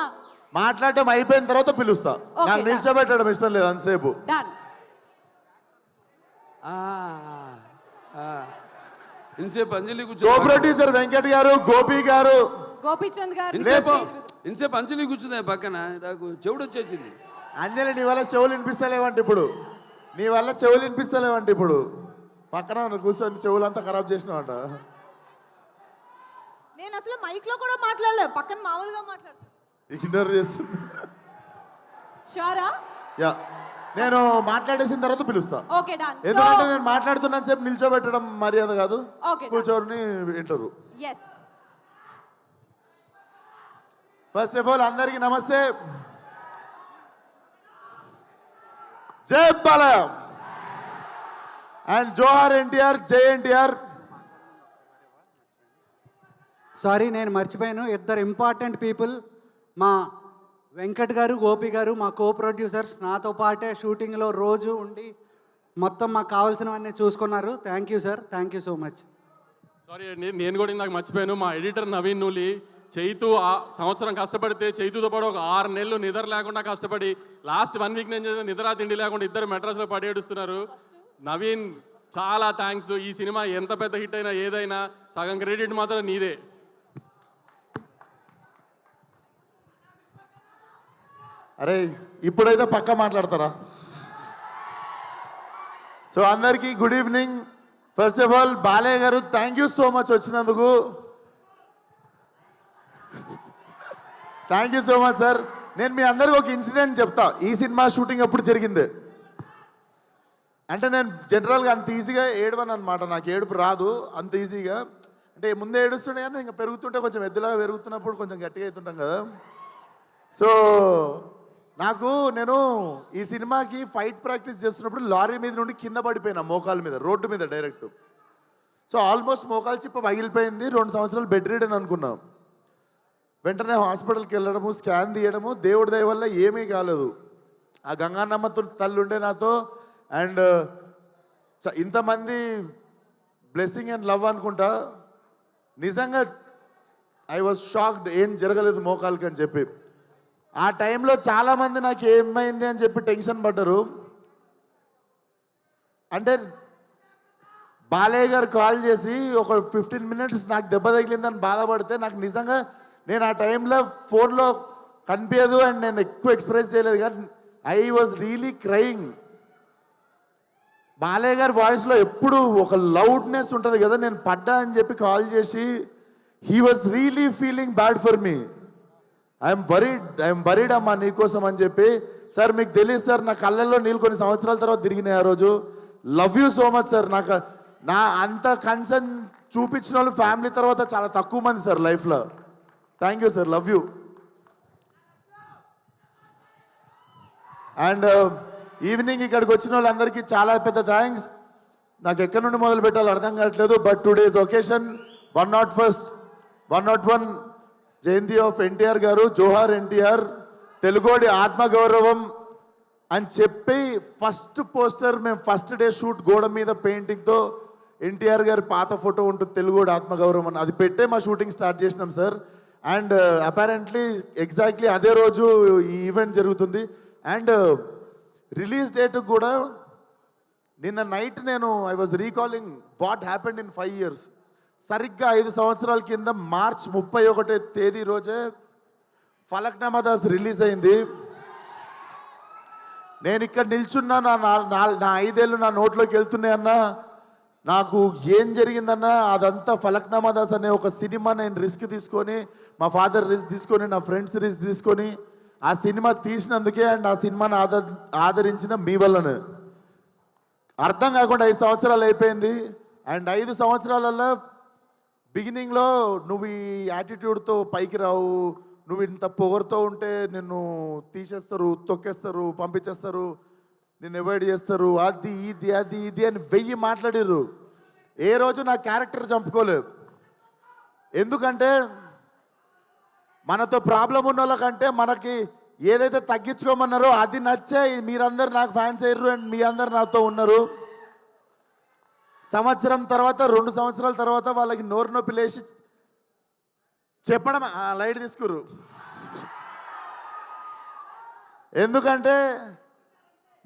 మాట్లాడటం అయిపోయిన తర్వాత పిలుస్తా. Okay, నాకు నిల్చోబెట్టడం ఇష్టం లేదు అంతసేపు. డన్. ఇంతసేపు అంజలి కో కూర్చో, ప్రొడ్యూసర్ వెంకట్ గారు, గోపి గారు. గోపీచంద్ గారు ఇంతసేపు అంజలి కూర్చుంది పక్కన, నాకు చెవుడు వచ్చేసింది. అంజలి నీ వల్ల చెవులు వినిపిస్తలేవంటే ఇప్పుడు, నీ వల్ల చెవులు వినిపిస్తలేవంటే ఇప్పుడు. పక్కన కూర్చొని చెవులంతా ఖరాబ్ చేసినావంట. నేను అసలు మైక్లో కూడా మాట్లాడలేదు, పక్కన మామూలుగా మాట్లాడుతాను. ఇగ్నోర్ చేస్తుంది. షూరా? యా, నేను మాట్లాడేసిన తర్వాత పిలుస్తా. Okay, done. ఎందుకంటే నేను మాట్లాడుతున్నాను సేపు నిల్చోబెట్టడం మర్యాద కాదు. Okay, done. కూర్చొని వింటారు. yes. ఫస్ట్ ఆఫ్ ఆల్ అందరికీ నమస్తే. జై బాలయ్య అండ్ జోహార్ ఎన్టీఆర్, జై ఎన్టీఆర్. సారీ, నేను మర్చిపోయాను. ఇద్దరు ఇంపార్టెంట్ పీపుల్, మా వెంకట్ గారు, గోపి గారు, మా కో ప్రొడ్యూసర్స్, నాతో పాటే షూటింగ్లో రోజు ఉండి మొత్తం మాకు కావాల్సినవన్నీ చూసుకున్నారు. Thank you sir, thank you so much. Sorry, నేను కూడా ఇందాక మర్చిపోయాను. మా ఎడిటర్ నవీన్ నూలి, చైతు ఆ సంవత్సరం కష్టపడితే చైతుతో పాటు ఒక 6 నెలలు నిద్ర లేకుండా కష్టపడి లాస్ట్ 1 వీక్ నేను చేసిన నిద్ర తిండి లేకుండా ఇద్దరు మెడ్రాస్లో పడేడుస్తున్నారు. నవీన్ చాలా థ్యాంక్స్. ఈ సినిమా ఎంత పెద్ద హిట్ అయినా ఏదైనా సగం క్రెడిట్ మాత్రం నీదే. అరే ఇప్పుడైతే పక్క మాట్లాడతారా? సో అందరికీ good evening. First of all Balayya garu thank you so much వచ్చినందుకు. Thank you so much sir. నేను మీ అందరికీ ఒక ఇన్సిడెంట్ చెప్తా. ఈ సినిమా షూటింగ్ అప్పుడు జరిగింది. అంటే నేను జనరల్గా అంత ఈజీగా ఏడవను అనమాట, నాకు ఏడుపు రాదు అంత ఈజీగా. అంటే ముందే ఏడుస్తుండే కానీ ఇంకా పెరుగుతుంటే కొంచెం ఎద్దులాగా పెరుగుతున్నప్పుడు కొంచెం గట్టిగా అవుతుంటాం కదా. సో నేను ఈ సినిమాకి ఫైట్ ప్రాక్టీస్ చేస్తున్నప్పుడు లారీ మీద నుండి కింద పడిపోయినా, మోకాల మీద, రోడ్డు మీద డైరెక్ట్. సో ఆల్మోస్ట్ మోకాలు చిప్ప పగిలిపోయింది. 2 సంవత్సరాలు బెడ్ రీడన్ అనుకున్నాం. వెంటనే హాస్పిటల్కి వెళ్ళడము, స్కాన్ తీయడము, దేవుడి దయ వల్ల ఏమీ కాలేదు. ఆ గంగానమ్మ తల్లి ఉండే నాతో, అండ్ ఇంతమంది బ్లెస్సింగ్ అండ్ లవ్ అనుకుంటా. నిజంగా ఐ వాజ్ షాక్డ్, ఏం జరగలేదు మోకాలకి అని చెప్పి. ఆ టైంలో చాలామంది నాకు ఏమైంది అని చెప్పి టెన్షన్ పడ్డారు. అంటే బాలయ్య గారు కాల్ చేసి ఒక 15 minutes నాకు దెబ్బ తగిలిందని బాధపడితే, నాకు నిజంగా నేను ఆ టైంలో ఫోన్లో కనిపించదు అండ్ నేను ఎక్కువ ఎక్స్ప్రెస్ చేయలేదు, కానీ I was really crying. Balayya గారి వాయిస్లో ఎప్పుడు ఒక లౌడ్నెస్ ఉంటుంది కదా. నేను పడ్డా అని చెప్పి కాల్ చేసి, he was really feeling bad for me. I'm worried అమ్మా నీకోసం అని చెప్పి. సార్ మీకు తెలియదు సార్, నా కళ్ళల్లో నీళ్ళు కొన్ని సంవత్సరాల తర్వాత తిరిగినాయి ఆ రోజు. Love you so much sir. నా అంత కన్సర్న్ చూపించిన వాళ్ళు ఫ్యామిలీ తర్వాత చాలా తక్కువ మంది సార్ లైఫ్లో. Thank you sir, love you. And evening ఇక్కడికి వచ్చిన వాళ్ళందరికీ చాలా పెద్ద థ్యాంక్స్. నాకు ఎక్కడి నుండి మొదలు పెట్టాలో అర్థం కావట్లేదు. బట్ టుడేస్ ఒకేషన్ 101 జయంతి ఆఫ్ ఎన్టీఆర్ గారు, జోహార్ ఎన్టీఆర్, తెలుగోడి ఆత్మగౌరవం అని చెప్పి ఫస్ట్ పోస్టర్ మేము ఫస్ట్ డే షూట్ గోడ మీద పెయింటింగ్తో ఎన్టీఆర్ గారి పాత ఫోటో ఉంటుంది, తెలుగోడి ఆత్మగౌరవం అని, అది పెట్టే మా షూటింగ్ స్టార్ట్ చేసినాం సార్. అండ్ అపారెంట్లీ ఎగ్జాక్ట్లీ అదే రోజు ఈ ఈవెంట్ జరుగుతుంది. అండ్ రిలీజ్ డేట్ కూడా నిన్న night I was recalling what happened in 5 years. సరిగ్గా 5 సంవత్సరాల కింద మార్చ్ 31వ తేదీ రోజే ఫలక్నామా దాస్ రిలీజ్ అయింది. నేను ఇక్కడ నిల్చున్నా, నా 5 ఏళ్ళు నా నోట్లోకి వెళ్తున్నాయన్నా, నాకు ఏం జరిగిందన్నా అదంతా ఫలక్నామా దాస్ అనే ఒక సినిమా నేను రిస్క్ తీసుకొని, మా ఫాదర్ రిస్క్ తీసుకొని, నా ఫ్రెండ్స్ రిస్క్ తీసుకొని ఆ సినిమా తీసినందుకే అండ్ ఆ సినిమాని ఆదరించిన మీ వల్లనే. అర్థం కాకుండా 5 సంవత్సరాలు అయిపోయింది. అండ్ 5 సంవత్సరాలలో బిగినింగ్లో నువ్వు ఈ యాటిట్యూడ్తో పైకి రావు, నువ్వు ఇంత పొగరుతో ఉంటే నిన్ను తీసేస్తారు, తొక్కేస్తారు, పంపించేస్తారు, నిన్ను అవాయిడ్ చేస్తారు, అది ఇది అని 1000 మాట్లాడారు. ఏ రోజు నా క్యారెక్టర్ చంపుకోలేదు. ఎందుకంటే మనతో ప్రాబ్లం ఉన్న వాళ్ళకంటే మనకి ఏదైతే తగ్గించుకోమన్నారో అది నచ్చే మీరందరూ నాకు ఫ్యాన్స్ అయ్యారు అండ్ మీ అందరు నాతో ఉన్నారు. సంవత్సరం తర్వాత 2 సంవత్సరాల తర్వాత వాళ్ళకి నోరు నొప్పి లేచి చెప్పడం లైట్ తీసుకురు. ఎందుకంటే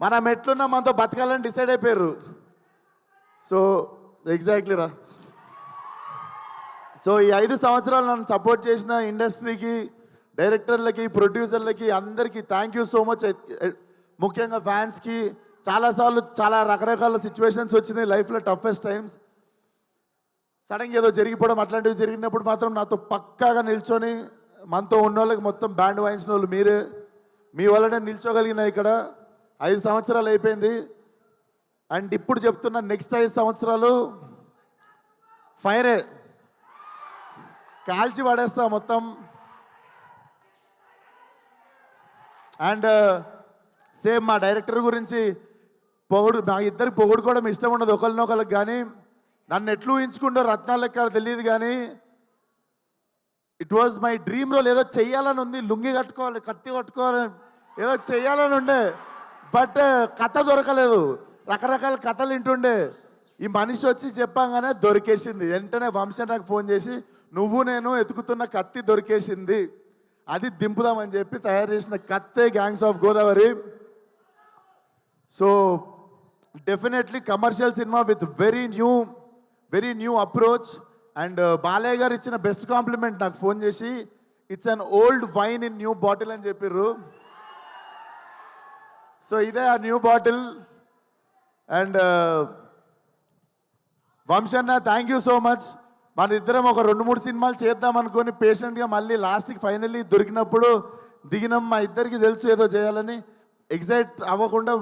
మనం ఎట్లున్నా మనతో బతకాలని డిసైడ్ అయిపోయారు. సో ఎగ్జాక్ట్లీ రా. సో ఈ 5 సంవత్సరాలు నన్ను సపోర్ట్ చేసిన ఇండస్ట్రీకి, డైరెక్టర్లకి, ప్రొడ్యూసర్లకి అందరికీ థ్యాంక్ యూ సో మచ్. ముఖ్యంగా ఫ్యాన్స్కి చాలాసార్లు చాలా రకరకాల సిచ్యువేషన్స్ వచ్చినాయి లైఫ్లో, టఫెస్ట్ టైమ్స్. సడన్గా ఏదో జరిగిపోవడం అట్లాంటివి జరిగినప్పుడు మాత్రం నాతో పక్కాగా నిల్చొని మనతో ఉన్న వాళ్ళకి మొత్తం బ్యాండ్ వాయించిన వాళ్ళు మీరే. మీ వల్లనే నిల్చోగలిగిన ఇక్కడ 5 సంవత్సరాలు అయిపోయింది. అండ్ ఇప్పుడు చెప్తున్న నెక్స్ట్ 5 సంవత్సరాలు ఫైరే, కాల్చి పడేస్తా మొత్తం. అండ్ సేమ్ మా డైరెక్టర్ గురించి మా ఇద్దరికి పొగుడుకోవడం ఇష్టం ఉండదు ఒకరినొకరికి, కానీ నన్ను ఎట్లు ఊహించుకుంటూ రత్నాలు లెక్క తెలియదు, కానీ it was my dream role. ఏదో చెయ్యాలని ఉంది, లుంగి కట్టుకోవాలి, కత్తి కట్టుకోవాలి, ఏదో చెయ్యాలని ఉండే. బట్ కథ దొరకలేదు. రకరకాల కథలు వింటుండే. ఈ మనిషి వచ్చి చెప్పంగానే దొరికేసింది. వెంటనే వంశీ నాకు ఫోన్ చేసి, నువ్వు నేను ఎతుకుతున్న కత్తి దొరికేసింది, అది దింపుదామని చెప్పి తయారు చేసిన కత్తే gangs of Godavari. So definitely commercial సినిమా with very new approach. And Balayya garu ఇచ్చిన బెస్ట్ కాంప్లిమెంట్ నాకు ఫోన్ చేసి, it's an old wine in new bottle అని చెప్పారు. సో ఇదే ఆ న్యూ బాటిల్. అండ్ వంశన్న థ్యాంక్ యూ సో మచ్. మన ఇద్దరం ఒక 2-3 సినిమాలు చేద్దాం అనుకొని పేషెంట్గా మళ్ళీ లాస్ట్కి ఫైనల్లీ దొరికినప్పుడు దిగినాం. మా ఇద్దరికి తెలుసు ఏదో చేయాలని. ఎగ్జైట్ అవ్వకుండా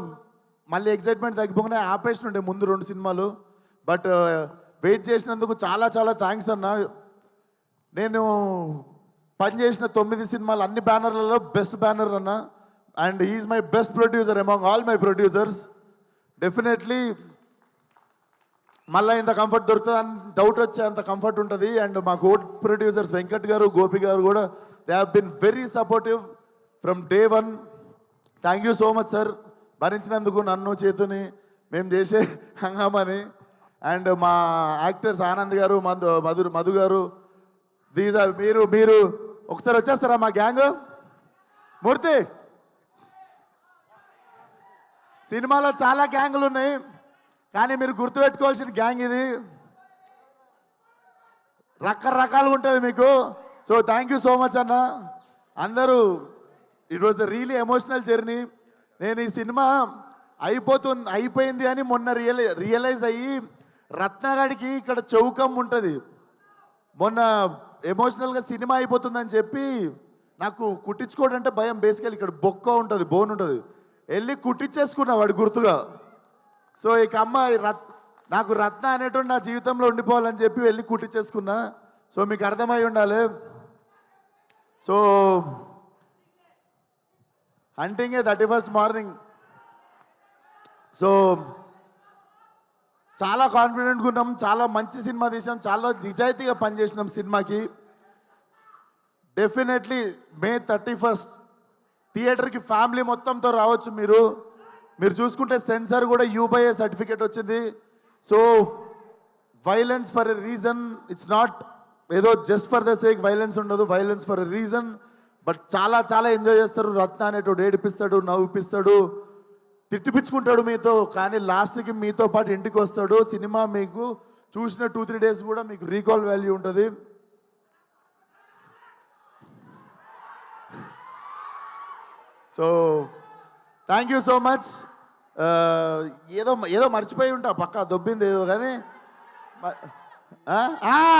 మళ్ళీ ఎగ్జైట్మెంట్ తగ్గిపోగానే ఆపేసినుండే ముందు 2 సినిమాలు. బట్ వెయిట్ చేసినందుకు చాలా చాలా థ్యాంక్స్ అన్న. నేను పనిచేసిన 9 సినిమాలు అన్ని బ్యానర్లలో బెస్ట్ బ్యానర్ అన్న. And he's my best producer among all my producers. Definitely మళ్ళీ ఇంత కంఫర్ట్ దొరుకుతుందని డౌట్ వచ్చే అంత కంఫర్ట్ ఉంటుంది. అండ్ మా కో ప్రొడ్యూసర్స్ వెంకట్ గారు, గోపి గారు కూడా they have been very supportive from day 1. Thank you so much sir, భరించినందుకు నన్ను, చేతుని, మేము చేసే హంగామని. అండ్ మా యాక్టర్స్ ఆనంద్ గారు, మధు గారు, దీస్ ఆర్ మీరు ఒకసారి వచ్చేస్తారా మా గ్యాంగ్? మూర్తి, సినిమాలో చాలా గ్యాంగులు ఉన్నాయి, కానీ మీరు గుర్తుపెట్టుకోవాల్సిన గ్యాంగ్ ఇది. రకరకాలుగా ఉంటుంది మీకు. So thank you so much అన్న. అందరూ it was the really emotional journey. నేను ఈ సినిమా అయిపోయింది అని మొన్న రియలైజ్ అయ్యి, రత్నగాడికి ఇక్కడ చౌకం ఉంటుంది, మొన్న ఎమోషనల్గా సినిమా అయిపోతుందని చెప్పి నాకు కుట్టించుకోవడం అంటే భయం. బేసికల్ ఇక్కడ బొక్క ఉంటుంది, బోన్ ఉంటుంది, వెళ్ళి కుట్టించేసుకున్నా వాడు గుర్తుగా. సో ఇక అమ్మాయి నాకు రత్న అనేటువంటి నా జీవితంలో ఉండిపోవాలని చెప్పి వెళ్ళి కుట్టించేసుకున్నా. సో మీకు అర్థమై ఉండాలి. So hunting 31st morning. So చాలా కాన్ఫిడెంట్గా ఉన్నాం, చాలా మంచి సినిమా తీసాం, చాలా నిజాయితీగా పనిచేసినాం సినిమాకి. డెఫినెట్లీ May 31st థియేటర్కి ఫ్యామిలీ మొత్తంతో రావచ్చు. మీరు చూసుకుంటే సెన్సార్ కూడా U/A సర్టిఫికేట్ వచ్చింది. So violence for a reason, it's not ఏదో just for the sake violence ఉండదు, violence for a reason. But చాలా చాలా ఎంజాయ్ చేస్తారు. రత్న అనేటోడు ఏడిపిస్తాడు, నవ్విపిస్తాడు, తిట్టిపించుకుంటాడు మీతో, కానీ లాస్ట్కి మీతో పాటు ఇంటికి వస్తాడు. సినిమా మీకు చూసిన 2-3 days కూడా మీకు రీకాల్ వాల్యూ ఉంటుంది. So thank you so much. ఏదో ఏదో మర్చిపోయి ఉంటా, పక్క దొబ్బింది ఏదో కానీ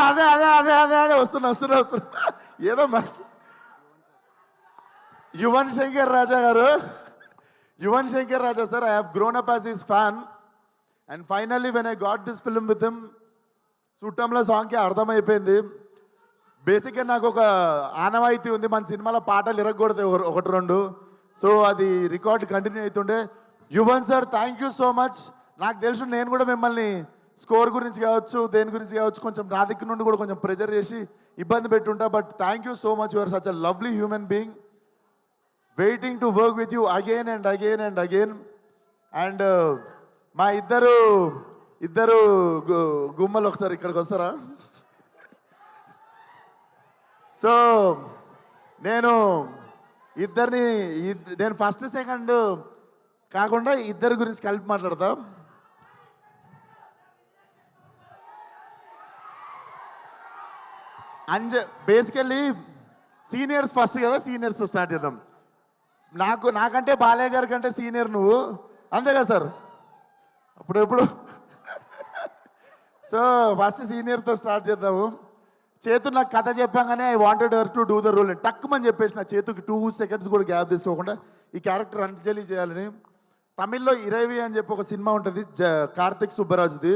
అదే అదే అదే అదే అదే వస్తున్నా ఏదో మర్చి Yuvan Shankar Raja garu, Yuvan Shankar Raja sir, I have grown up as his fan and finally when I got this film with him, చుట్టంలో సాంగ్కి అర్థమైపోయింది. బేసిక్గా నాకు ఒక ఆనవాయితీ ఉంది, మన సినిమాలో పాటలు ఇరగకూడదు ఒకటి రెండు, సో అది రికార్డ్ కంటిన్యూ అవుతుండే. Yuvan sir thank you so much. నాకు తెలుసు నేను కూడా మిమ్మల్ని స్కోర్ గురించి కావచ్చు, దేని గురించి కావచ్చు, కొంచెం నా దిక్కు నుండి కూడా కొంచెం ప్రెజర్ చేసి ఇబ్బంది పెట్టుంటా, but thank you so much. Your such a lovely human being, waiting to work with you again and again and again. And మా ఇద్దరు గుమ్మలు ఒకసారి ఇక్కడికి వస్తారా? సో నేను ఫస్ట్ సెకండ్ కాకుండా ఇద్దరి గురించి కలిపి మాట్లాడతా. బేసికల్లీ సీనియర్స్ ఫస్ట్ కదా, సీనియర్స్తో స్టార్ట్ చేద్దాం. నాకంటే బాలయ్య గారి కంటే సీనియర్ నువ్వు, అంతే కదా సార్? అప్పుడెప్పుడు సో ఫస్ట్ సీనియర్తో స్టార్ట్ చేద్దాము. చేతు నాకు కథ చెప్పాగానే I wanted her to do the role అని టక్కుమని చెప్పేసి నా చేతుకి 2 seconds కూడా గ్యాప్ తీసుకోకుండా ఈ క్యారెక్టర్ అంజలి చేయాలని. తమిళ్లో ఇరవి అని చెప్పి ఒక సినిమా ఉంటుంది కార్తిక్ సుబ్బరాజుది,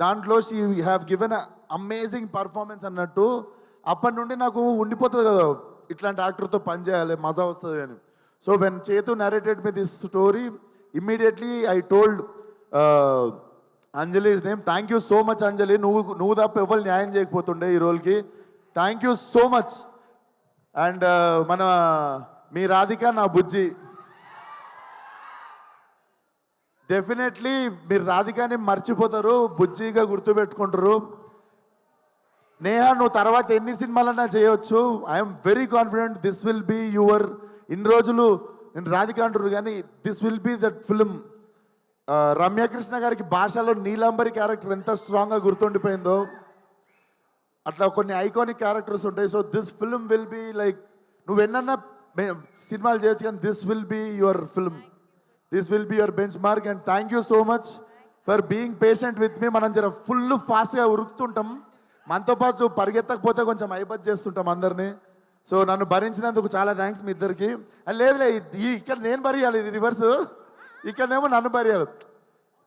దాంట్లో she have given amazing performance అన్నట్టు. అప్పటి నుండి నాకు ఉండిపోతుంది కదా ఇట్లాంటి యాక్టర్తో పనిచేయాలి, మజా వస్తుంది అని. So when Chethu narrated me this story, immediately I told Anjali's name. Thank you so much Anjali, నువ్వు తప్ప ఎవరు న్యాయం చేయకపోతుండే ఈ రోల్కి. Thank you so much. And మీ రాధిక నా బుజ్జి, డెఫినెట్లీ మీరు రాధికాని మర్చిపోతారు, బుజ్జిగా గుర్తుపెట్టుకుంటారు. నేహా నువ్వు తర్వాత ఎన్ని సినిమాలన్నా చేయొచ్చు, I'm very confident this will be your. ఇన్ని రోజులు నేను రాధిక అంటారు కానీ this will be that film. Ramyakrishna గారికి భాషలో నీలాంబరి క్యారెక్టర్ ఎంత స్ట్రాంగ్గా గుర్తుండిపోయిందో అట్లా కొన్ని ఐకానిక్ క్యారెక్టర్స్ ఉంటాయి. So this film will be like, నువ్వు ఎన్నన్నా సినిమాలు చేయొచ్చు కానీ this will be your film, this will be your benchmark. And thank you so much for being patient with me. మనం జర ఫుల్ ఫాస్ట్గా ఉరుకుతుంటాం, మనతో పాటు పరిగెత్తకపోతే కొంచెం ఐబత్ చేస్తుంటాం అందరినీ. సో నన్ను భరించినందుకు చాలా థ్యాంక్స్ మీ ఇద్దరికి. లేదులే ఇక్కడ నేను భరియాలి, ఇది రివర్స్, ఇక్కడనేమో నన్ను భరియాలి.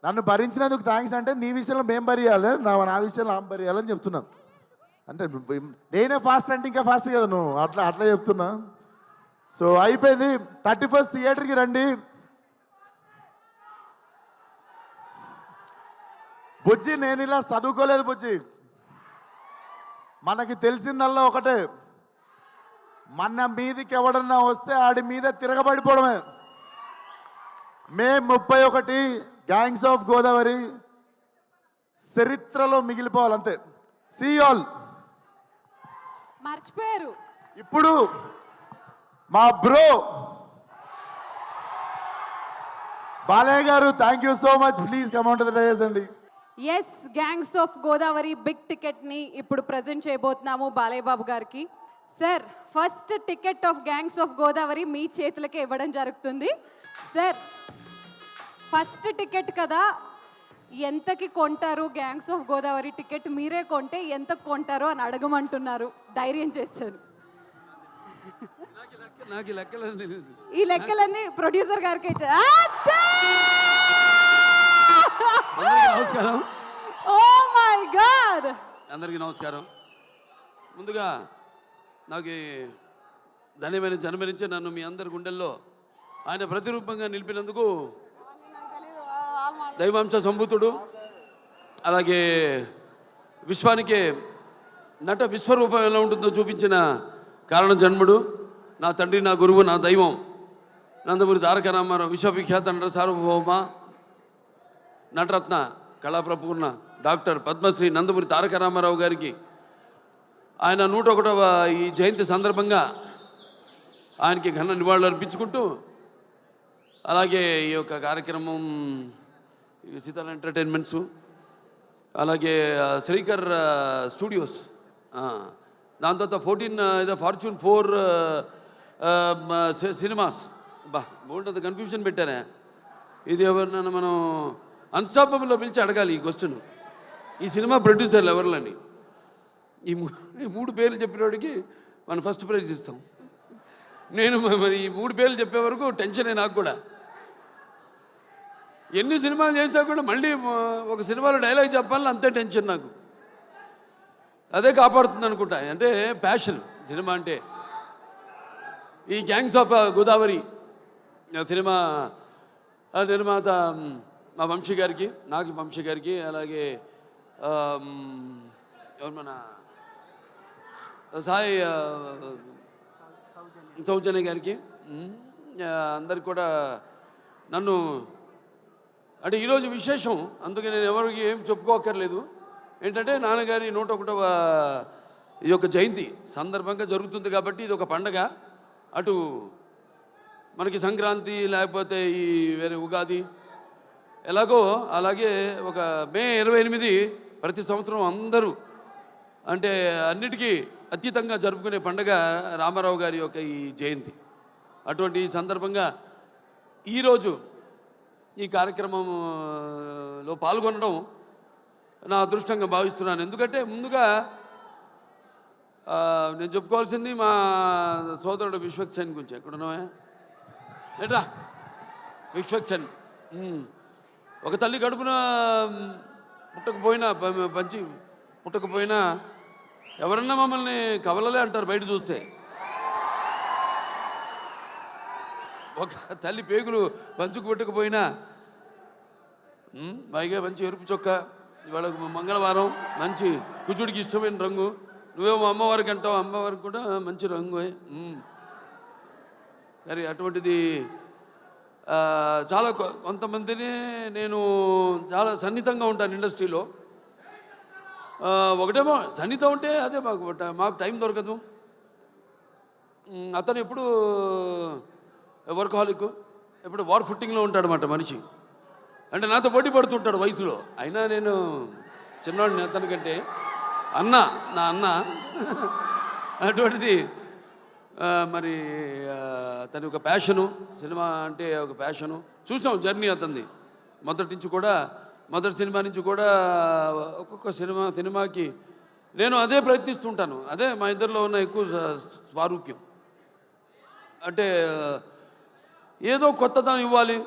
నన్ను భరించినందుకు థ్యాంక్స్ అంటే నీ విషయంలో మేము భరియాలి, నా విషయంలో ఆమె భరియాలని చెప్తున్నా. అంటే నేనే ఫాస్ట్ అంటే ఇంకా ఫాస్ట్ కదా నువ్వు, అట్లా చెప్తున్నా. సో అయిపోయింది. 31st థియేటర్కి రండి. బుజ్జి నేను ఇలా చదువుకోలేదు బుజ్జి, మనకి తెలిసిందల్లా ఒకటే, మన మీదికి ఎవడన్నా వస్తే ఆడి మీద తిరగబడిపోవడమే. మే 31 గ్యాంగ్స్ ఆఫ్ గోదావరి చరిత్రలో మిగిలిపోవాలంతే. See all. మర్చిపోయారు ఇప్పుడు మా bro Balayya garu, thank you so much. Please come on to the dais అండి. Yes, gangs of Godavari big టికెట్ని ఇప్పుడు ప్రజెంట్ చేయబోతున్నాము బాలయ్య బాబు గారికి. Sir, first ticket of gangs of Godavari మీ చేతులకే ఇవ్వడం జరుగుతుంది. సార్, ఫస్ట్ టికెట్ కదా, ఎంతకి కొంటారు గ్యాంగ్స్ ఆఫ్ గోదావరి టికెట్? మీరే కొంటే ఎంత కొంటారు అని అడగమంటున్నారు, ధైర్యం చేశారు. నాకు లెక్కలు తెలియదు, ఈ లెక్కలన్నీ ప్రొడ్యూసర్ గారికి నమస్కారం. ఓ మై గాడ్, అందరికీ నమస్కారం. ముందుగా నాకు ధన్యమైన జన్మనించి నన్ను మీ అందరి గుండెల్లో ఆయన ప్రతిరూపంగా నిలిపినందుకు దైవాంశ సంభూతుడు, అలాగే విశ్వానికి నట విశ్వరూపం ఎలా ఉంటుందో చూపించిన కారణ జన్ముడు, నా తండ్రి, నా గురువు, నా దైవం నందమూరి తారక రామారావు, విశ్వవిఖ్యాత నట సార్వభౌమ నటరత్న కళాప్రపూర్ణ డాక్టర్ పద్మశ్రీ నందమూరి తారక రామారావు గారికి ఆయన 101వ ఈ జయంతి సందర్భంగా ఆయనకి ఘన నివాళులు అర్పించుకుంటూ, అలాగే ఈ యొక్క కార్యక్రమం సీతాల ఎంటర్టైన్మెంట్స్, అలాగే శ్రీకర్ స్టూడియోస్, దాని తర్వాత 14 ఫార్చ్యూన్ 4 సినిమాస్ బా బాగుంటుంది, కన్ఫ్యూజన్ పెట్టారా? ఇది ఎవరినైనా మనం అన్స్టాపబుల్లో పిలిచి అడగాలి ఈ క్వశ్చన్. ఈ సినిమా ప్రొడ్యూసర్లు ఎవరిలని ఈ 3 పేర్లు చెప్పినోడికి మనం ఫస్ట్ ప్రైజ్ ఇస్తాం. నేను మరి ఈ 3 పేర్లు చెప్పే వరకు టెన్షనే నాకు కూడా. ఎన్ని సినిమాలు చేసినా కూడా మళ్ళీ ఒక సినిమాలో డైలాగ్ చెప్పాలని అంతే టెన్షన్ నాకు. అదే కాపాడుతుంది అనుకుంటా. అంటే ప్యాషన్ సినిమా అంటే. ఈ గ్యాంగ్స్ ఆఫ్ గోదావరి సినిమా నిర్మాత మా వంశీ గారికి, నాకు వంశీ గారికి, అలాగే ఎవరు మన సాయి సౌజన్య గారికి, అందరికి కూడా నన్ను అంటే ఈరోజు విశేషం. అందుకే నేను ఎవరికి ఏం చెప్పుకోకర్లేదు. ఏంటంటే నాన్నగారి 101వ ఈ యొక్క జయంతి సందర్భంగా జరుగుతుంది కాబట్టి ఇది ఒక పండగ. అటు మనకి సంక్రాంతి లేకపోతే ఈ వేరే ఉగాది ఎలాగో అలాగే ఒక మే 28 ప్రతి సంవత్సరం అందరూ అంటే అన్నిటికీ అతీతంగా జరుపుకునే పండగ రామారావు గారి యొక్క ఈ జయంతి. అటువంటి సందర్భంగా ఈరోజు ఈ కార్యక్రమంలో పాల్గొనడం నా అదృష్టంగా భావిస్తున్నాను. ఎందుకంటే ముందుగా నేను చెప్పుకోవాల్సింది మా సోదరుడు విశ్వక్సేన్ గురించి. ఎక్కడున్నావా ఏట్రా విశ్వక్సేన్. ఒక తల్లి కడుపున పుట్టకపోయినా ఎవరన్నా మమ్మల్ని కవలలే అంటారు బయట చూస్తే. ఒక తల్లి పేగులు పంచుకు పుట్టకపోయినా పైగా మంచి ఎరుపు చొక్క, ఇవాళ మంగళవారం మంచి కుజుడికి ఇష్టమైన రంగు, నువ్వేమో అమ్మవారికి అంటావు, అమ్మవారికి కూడా మంచి రంగు. మరి అటువంటిది చాలా కొంతమందిని నేను చాలా సన్నిహితంగా ఉంటాను ఇండస్ట్రీలో. ఒకటేమో సన్నిహితం ఉంటే అదే మాకు టైం దొరకదు. అతను ఎప్పుడు వర్కహాలిక్, ఎప్పుడు వార్ ఫుట్టింగ్లో ఉంటాడన్నమాట మనిషి. అంటే నాతో పోటీ పడుతుంటాడు వయసులో. అయినా నేను చిన్నవాడిని అతనికంటే. నా అన్న అటువంటిది. మరి అతని ఒక ప్యాషను, సినిమా అంటే ఒక ప్యాషను. చూసాం జర్నీ అతనిది మొదటి సినిమా నుంచి కూడా ఒక్కొక్క సినిమాకి నేను అదే ప్రయత్నిస్తుంటాను. అదే మా ఇద్దరిలో ఉన్న ఎక్కువ స్వారూప్యం. అంటే ఏదో కొత్తదనం ఇవ్వాలి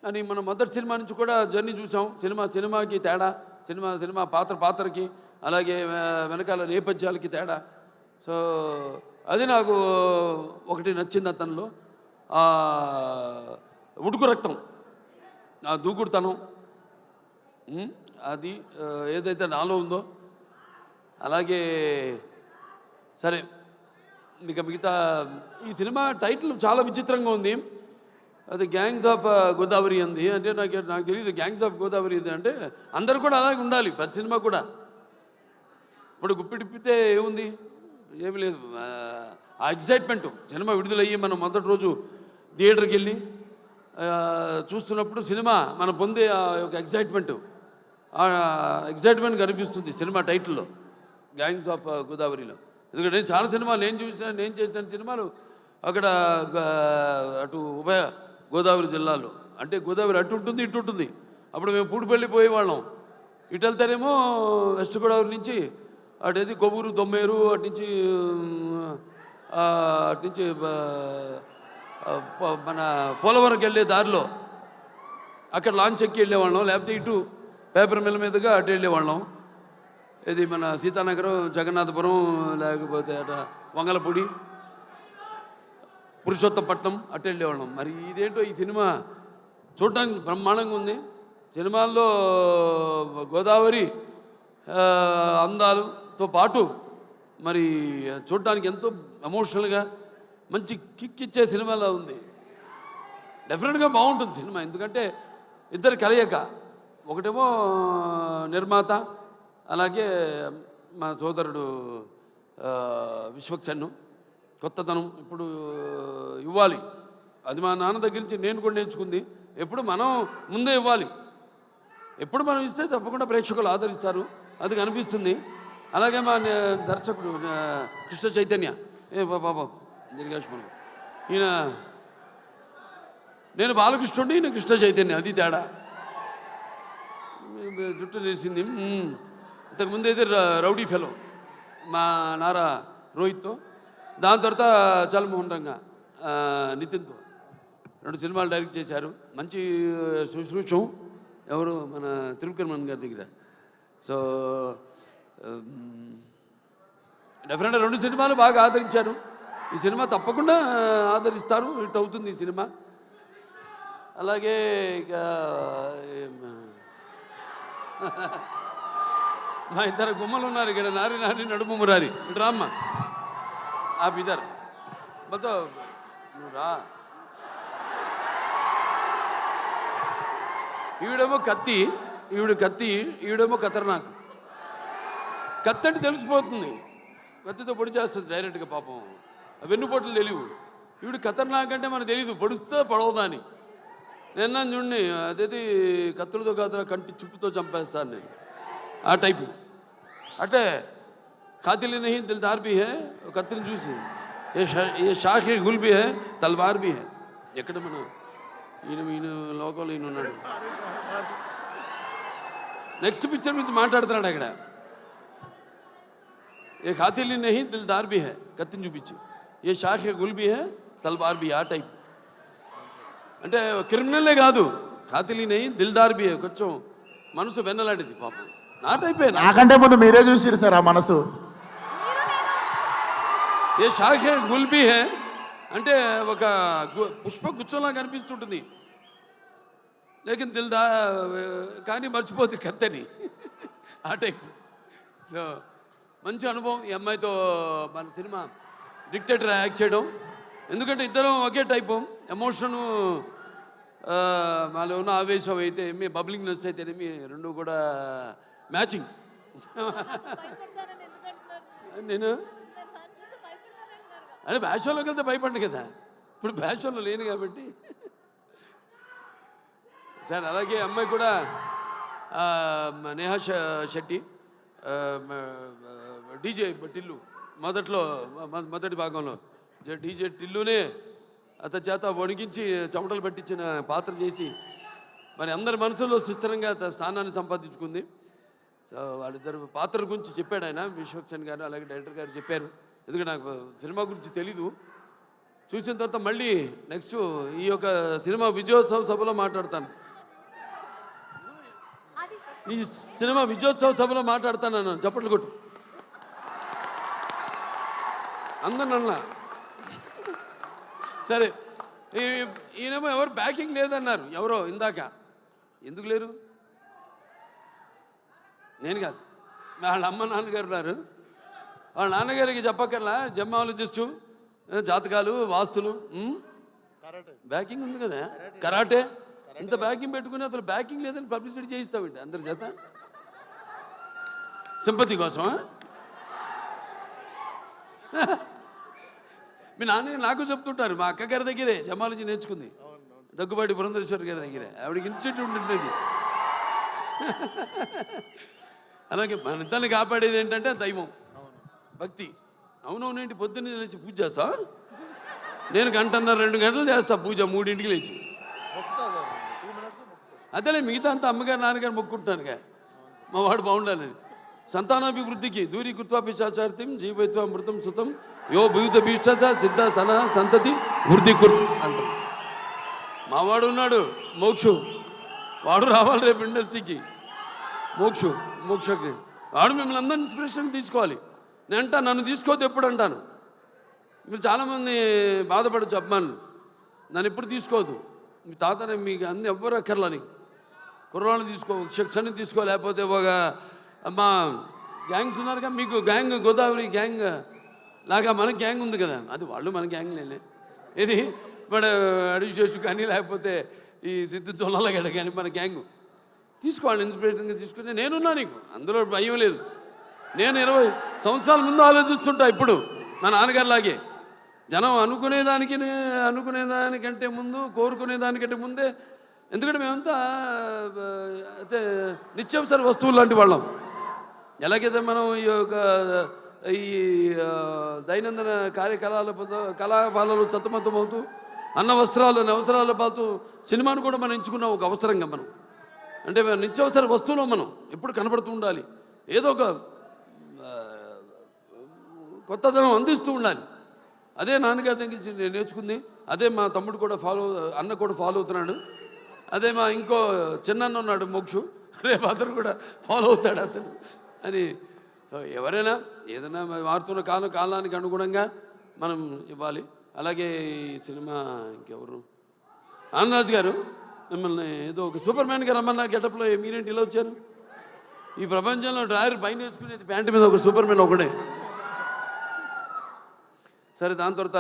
అని మనం మొదటి సినిమా నుంచి కూడా జర్నీ చూసాం. సినిమాకి తేడా, సినిమా పాత్రకి, అలాగే వెనకాల నేపథ్యాలకి తేడా. సో అది నాకు ఒకటి నచ్చింది అతనిలో. ఉడుకు రక్తం, ఆ దూకుడుతనం, అది ఏదైతే నాలో ఉందో. అలాగే సరే ఇక మిగతా ఈ సినిమా టైటిల్ చాలా విచిత్రంగా ఉంది. అది గ్యాంగ్స్ ఆఫ్ గోదావరి అంది. అంటే నాకు తెలియదు గ్యాంగ్స్ ఆఫ్ గోదావరి ఇది అంటే అందరు కూడా అలాగే ఉండాలి ప్రతి సినిమా కూడా. ఇప్పుడు గుప్పిడిప్పితే ఏముంది, ఏమి లేదు. ఆ ఎగ్జైట్మెంట్ సినిమా విడుదలయ్యి మనం మొదటి రోజు థియేటర్కి వెళ్ళి చూస్తున్నప్పుడు సినిమా మనం పొందే ఆ యొక్క ఎగ్జైట్మెంట్ కనిపిస్తుంది సినిమా టైటిల్లో, గ్యాంగ్స్ ఆఫ్ గోదావరిలో. ఎందుకంటే నేను చాలా సినిమాలు నేను చేసిన సినిమాలు అక్కడ అటు ఉభయ గోదావరి జిల్లాలో. అంటే గోదావరి అటు ఉంటుంది ఇటు ఉంటుంది. అప్పుడు మేము పూడిపల్లి పోయేవాళ్ళం. ఇటు వెళ్తేనేమో వెస్ట్ గోదావరి నుంచి అటేది కొవ్వూరు, దొమ్మేరు, అటు నుంచి మన పోలవరంకి వెళ్ళే దారిలో అక్కడ లాంచ్ ఎక్కి వెళ్ళేవాళ్ళం. లేకపోతే ఇటు పేపర్ మిల్ మీదుగా అటు వెళ్ళేవాళ్ళం. ఇది మన సీతానగరం, జగన్నాథపురం, లేకపోతే అట వంగలపూడి, పురుషోత్తపట్నం అటు వెళ్ళేవాళ్ళం. మరి ఇదేంటో ఈ సినిమా చూడటానికి బ్రహ్మాండంగా ఉంది. సినిమాల్లో గోదావరి అందాలతో పాటు మరి చూడటానికి ఎంతో ఎమోషనల్గా మంచి కిక్ ఇచ్చే సినిమాలా ఉంది. డెఫినెట్గా బాగుంటుంది సినిమా. ఎందుకంటే ఇద్దరు కలయిక, ఒకటేమో నిర్మాత, అలాగే మా సోదరుడు విశ్వక్సేన్. కొత్తదనం ఇప్పుడు ఇవ్వాలి, అది మా నాన్న దగ్గర నుంచి నేను కూడా నేర్చుకుంది. ఎప్పుడు మనం ముందే ఇవ్వాలి, ఎప్పుడు మనం ఇస్తే తప్పకుండా ప్రేక్షకులు ఆదరిస్తారు, అది కనిపిస్తుంది. అలాగే మా దర్శకుడు కృష్ణ చైతన్య, పాపం దీర్ఘాష్మణం, ఈయన నేను బాలకృష్ణుడి, ఈయన కృష్ణ చైతన్య, అది తేడా. జుట్టు వేసింది. ఇంతకుముందు అయితే రౌడీ ఫెలో మా నారా రోహిత్తో, దాని తర్వాత చలమోహన్ రంగా నితిన్తో 2 సినిమాలు డైరెక్ట్ చేశారు. మంచి శుశ్రూషం ఎవరు మన త్రివిక్రమన్ గారి దగ్గర. సో డెఫినెట్గా 2 సినిమాలు బాగా ఆదరించారు. ఈ సినిమా తప్పకుండా ఆదరిస్తారు, హిట్ అవుతుంది ఈ సినిమా. అలాగే ఇక మా ఇద్దరు గుమ్మలు ఉన్నారు ఇక్కడ, నారి నారి నడుము మురారి. ఇటు రామ్మ, ఆ ఇద్దరు మొత్తం నువ్వు రా. ఈవిడేమో కత్తి, ఈవిడేమో ఖతర్నాక్. కత్తి అంటే తెలిసిపోతుంది, కత్తితో పొడి చేస్తుంది డైరెక్ట్గా. పాపం వెన్నుపోట్లు తెలియవు. ఈవిడ ఖతర్నాక్ అంటే మనకు తెలీదు, పొడుస్తుందో పొడవదా అని. నిన్న చూడండి, అదేది కత్తులతో కాదు కంటి చుప్పుతో చంపేస్తాను నేను, ఆ టైపు. అంటే ఖాతిల్ నహీ దిల్దార్ భీ హై, కత్తిని చూసి ఏ షాఖ్ హై గుల్ భీ హై, తల్వార్ భీ హై. ఎక్కడ మన ఈయన లోకంలో ఈయన ఉన్నాడు. నెక్స్ట్ పిక్చర్ గురించి మాట్లాడుతున్నాడు అక్కడ. ఏ ఖాతిల్ నహీ దిల్దార్ భీ హై, కత్తిని చూపించి ఏ షాఖ్ హై గుల్ భీ హై, తల్వార్ భీ, ఆ టైప్. అంటే క్రిమినల్లే కాదు, ఖాతిల్ నహీ దిల్దార్ భీ హై, కొంచెం మనసు వెన్నలాంటిది పాపం. నా టైపే. నాకంటే ముందు మీరే చూసిరు సార్ ఆ మనసు. ఏ షాఖ్ హై గుల్ భీ హై అంటే ఒక పుష్ప గుచ్చంలా కనిపిస్తుంటుంది, లేకిన్ దిల్దా కానీ మర్చిపోతుంది కత్తని, ఆ టైప్. సో మంచి అనుభవం ఈ అమ్మాయితో మన సినిమా డిక్టేటర్ యాక్ట్ చేయడం. ఎందుకంటే ఇద్దరం ఒకే టైపు, ఎమోషను మాలో ఉన్న ఆవేశం అయితే మీ బబ్లింగ్నెస్ అయితేనేమి, రెండు కూడా మ్యాచింగ్. నేను అంటే బ్యాషన్లోకి వెళ్తే భయపడ్డు కదా, ఇప్పుడు బ్యాషన్లో లేను కాబట్టి. సార్ అలాగే అమ్మాయి కూడా నేహా శెట్టి, డీజే టిల్లు, మొదటి భాగంలో డీజే టిల్లునే అతని చేత వణికించి చెమటలు పట్టించిన పాత్ర చేసి మరి అందరి మనసులో సుస్థిరంగా స్థానాన్ని సంపాదించుకుంది. సో వాళ్ళిద్దరు పాత్ర గురించి చెప్పాడు ఆయన, విశ్వక్సేన్ గారు అలాగే డైరెక్టర్ గారు చెప్పారు. ఎందుకంటే నాకు సినిమా గురించి తెలీదు. చూసిన తర్వాత మళ్ళీ నెక్స్ట్ ఈ యొక్క సినిమా విజయోత్సవ సభలో మాట్లాడతాను. ఈ సినిమా విజయోత్సవ సభలో మాట్లాడతాను అన్నాను. చప్పట్లు కొట్టు అందరినన్నా. సరే, ఈయనేమో ఎవరు బ్యాకింగ్ లేదన్నారు, ఎవరో ఇందాక. ఎందుకు లేరు? నేను కాదు, వాళ్ళ అమ్మ నాన్నగారు ఉన్నారు. వాళ్ళ నాన్నగారికి చెప్పక్కర్లా, జమ్మాలజిస్టు, జాతకాలు, వాస్తులు, బ్యాకింగ్ ఉంది కదా, కరాటే. ఇంత బ్యాకింగ్ పెట్టుకుని అసలు బ్యాకింగ్ లేదని పబ్లిసిటీ చేయిస్తామండి అందరి చేత, సింపతి కోసం. మీ నాన్న నాకు చెప్తుంటారు, మా అక్క గారి దగ్గరే జమాలజీ నేర్చుకుంది, దగ్గుబాటి పురంధరేశ్వరి గారి దగ్గరే. ఆవిడకి ఇన్స్టిట్యూట్ ఉంటుంది. అలాగే మన ఇద్దరిని కాపాడేది ఏంటంటే దైవం, భక్తి. అవునవునేంటి, పొద్దున్నే లేచి పూజ చేస్తా. నేను 1.5-2 గంటలు చేస్తా పూజ, 3ంటికి లేచి. అదేలే మిగతా అంతా అమ్మగారు నాన్నగారు మొక్కుంటానుగా, మా వాడు బాగుండాలని. సంతానాభివృద్ధికి దూరీ కృత్వా పిశాచార్తిం జీవైత్వ మృతం సుతం యో భూత భీష్ట సిద్ధ సన సంతతి వృద్ధి కుర్తు అంటాం. మావాడు ఉన్నాడు మోక్షు, వాడు రావాలి రేపు ఇండస్ట్రీకి. మోక్షకి వాడు మిమ్మల్ని అందరినీ ఇన్స్పిరేషన్ తీసుకోవాలి. నేను అంటా, నన్ను తీసుకోవద్దు ఎప్పుడు అంటాను. మీరు చాలామంది బాధపడచ్చు అభిమానులు, నన్ను ఎప్పుడు తీసుకోవద్దు. మీ తాతనే మీకు అన్ని ఎవ్వరు అక్కర్లని, కుర్రాళ్ళని తీసుకో, శిక్షణ తీసుకో, లేకపోతే ఒక మా గ్యాంగ్స్ ఉన్నారుగా, మీకు గ్యాంగ్ గోదావరి గ్యాంగ్ లాగా మన గ్యాంగ్ ఉంది కదా, అది వాళ్ళు మన గ్యాంగ్ లేలే. ఇది మన అడివిశేషు కానీ లేకపోతే ఈ సిద్ధు తొలగడ కానీ మన గ్యాంగ్ తీసుకోవాలి, ఇన్స్పిరేషన్గా తీసుకుని. నేనున్నా, నీకు అందులో భయం లేదు. నేను 20 సంవత్సరాల ముందు ఆలోచిస్తుంటా. ఇప్పుడు మా నాన్నగారిలాగే జనం అనుకునేదానికంటే ముందు, కోరుకునేదానికంటే ముందే. ఎందుకంటే మేమంతా అయితే నిత్యావసర వస్తువులు లాంటి వాళ్ళం. ఎలాగైతే మనం ఈ యొక్క ఈ దైనందిన కళాపాలలో సతమతమవుతూ అన్న వస్త్రాలు అవసరాలు పాలుతూ సినిమాను కూడా మనం ఎంచుకున్న ఒక అవసరంగా మనం అంటే నిత్యావసర వస్తువులో మనం ఎప్పుడు కనబడుతూ ఉండాలి, ఏదో ఒక కొత్తదనం అందిస్తూ ఉండాలి. అదే నాన్నగారి దగ్గర నుంచి నేను నేర్చుకుంది, అదే మా తమ్ముడు కూడా అన్న కూడా ఫాలో అవుతున్నాడు, అదే మా ఇంకో చిన్న ఉన్నాడు మోక్షు, రేపు అతను కూడా ఫాలో అవుతాడు అతను అని. సో ఎవరైనా ఏదైనా మారుతున్న కాలానికి అనుగుణంగా మనం ఇవ్వాలి. అలాగే ఈ సినిమా ఇంకెవరు ఆనందరాజు గారు మిమ్మల్ని ఏదో ఒక సూపర్ మ్యాన్గా రమ్మన్నా గెటప్లో మీరేంటి ఇలా వచ్చారు? ఈ ప్రపంచంలో డ్రాయర్ పైన వేసుకునేది ప్యాంటు మీద ఒక సూపర్ మ్యాన్ ఒకడే. సరే దాని తర్వాత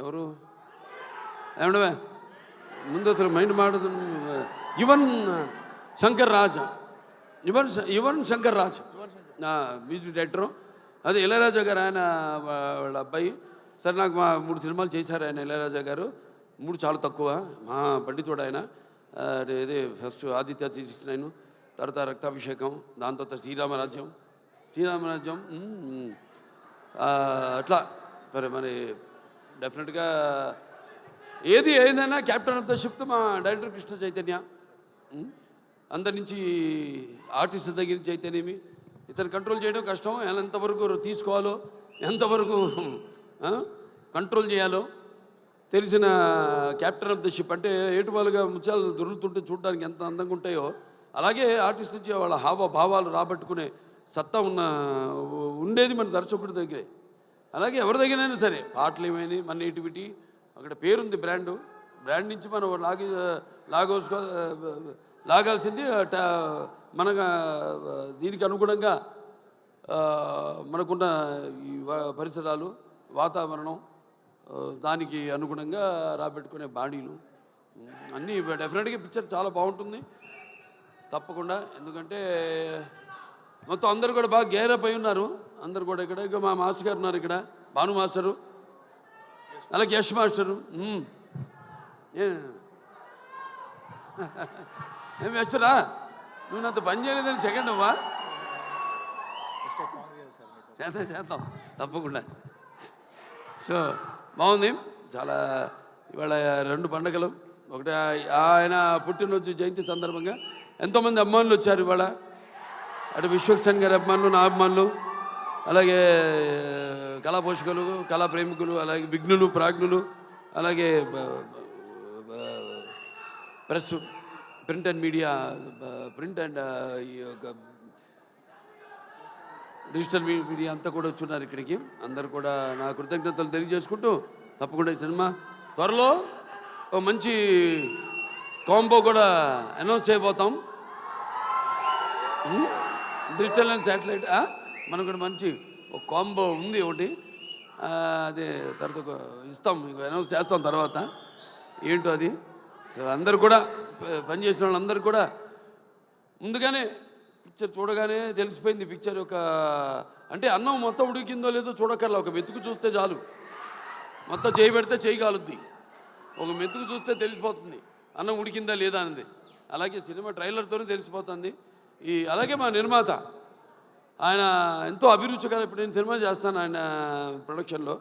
ఎవరు ఏమండవే ముందు అసలు మైండ్ మాడదు. Yuvan Shankar Raj music director. అదే ఇళయరాజా గారు ఆయన వాళ్ళ అబ్బాయి. సరే నాకు 3 సినిమాలు చేశారు ఆయన ఇళయరాజా గారు, 3 చాలా తక్కువ. మా పండితుడు ఆయన. ఇదే ఫస్ట్ ఆదిత్య 369, తర్వాత రక్తాభిషేకం, దాని తర్వాత శ్రీరామరాజ్యం అట్లా. మరి డెఫినెట్గా ఏదైనా క్యాప్టెన్ ఆఫ్ ద షిప్ మా డైరెక్టర్ కృష్ణ చైతన్య. అందరి నుంచి ఆర్టిస్టుల దగ్గర నుంచి అయితేనేమి ఇతను కంట్రోల్ చేయడం కష్టం. ఎంతవరకు తీసుకోవాలో, ఎంతవరకు కంట్రోల్ చేయాలో తెలిసిన క్యాప్టెన్ ఆఫ్ ద షిప్. అంటే ఏటువాలుగా ముత్యాలు దొరుకుతుంటే చూడడానికి ఎంత అందంగా ఉంటాయో అలాగే ఆర్టిస్ట్ నుంచి వాళ్ళ హావభావాలు రాబట్టుకునే సత్తా ఉండేది మన దర్శకుడి దగ్గరే. అలాగే ఎవరి దగ్గరైనా సరే పాటలు ఏమైనా మన నేటివిటీ అక్కడ పేరుంది, బ్రాండ్ నుంచి మనం లాగాల్సింది మన దీనికి అనుగుణంగా మనకున్న ఈ పరిసరాలు, వాతావరణం, దానికి అనుగుణంగా రాబెట్టుకునే బాడీలు అన్నీ డెఫినెట్గా పిక్చర్ చాలా బాగుంటుంది తప్పకుండా. ఎందుకంటే మొత్తం అందరు కూడా బాగా గేరప్ అయి ఉన్నారు. అందరు కూడా ఇక్కడ మా మాస్టర్ గారు ఉన్నారు, ఇక్కడ భాను మాస్టరు, అలాగే యశ్ మాస్టరు. ఏం యశ్రా నువ్వు నాతో పని చేయలేదని సెకండ్ అవ్వా? చేద్దాం తప్పకుండా. సో బాగుంది చాలా. ఇవాళ 2 పండుగలు, ఒకటి ఆయన పుట్టినరోజు జయంతి సందర్భంగా ఎంతోమంది అభిమానులు వచ్చారు ఇవాళ. అటు విశ్వక్సేన్ గారి అభిమానులు, నా అభిమానులు, అలాగే కళా పోషకులు, కళా ప్రేమికులు, అలాగే విఘ్నులు, ప్రాజ్ఞులు, అలాగే press, print and media, print and digital media అంతా కూడా వచ్చున్నారు ఇక్కడికి. అందరు కూడా నా కృతజ్ఞతలు తెలియజేసుకుంటూ తప్పకుండా ఈ సినిమా త్వరలో ఒక మంచి కాంబో కూడా అనౌన్స్ చేయబోతాం. డిజిటల్ అండ్ శాటిలైట్ మనకు కూడా మంచి ఒక కాంబో ఉంది ఒకటి, అదే తర్వాత ఇస్తాం, మీకు అనౌన్స్ చేస్తాం తర్వాత ఏంటో అది. అందరూ కూడా పనిచేసిన వాళ్ళందరూ కూడా ముందుగానే పిక్చర్ చూడగానే తెలిసిపోయింది. పిక్చర్ యొక్క అంటే అన్నం మొత్తం ఉడికిందో లేదో చూడక్కర్లా, ఒక మెతుకు చూస్తే చాలు. మొత్తం చేయి పెడితే చేయి కాలుద్ది, ఒక మెతుకు చూస్తే తెలిసిపోతుంది అన్నం ఉడికిందా లేదా అనేది. అలాగే సినిమా ట్రైలర్తోనే తెలిసిపోతుంది. అలాగే మా నిర్మాత ఆయన ఎంతో అభిరుచి గల, ఇప్పుడు నేను సినిమా చేస్తాను ఆయన ప్రొడక్షన్లో,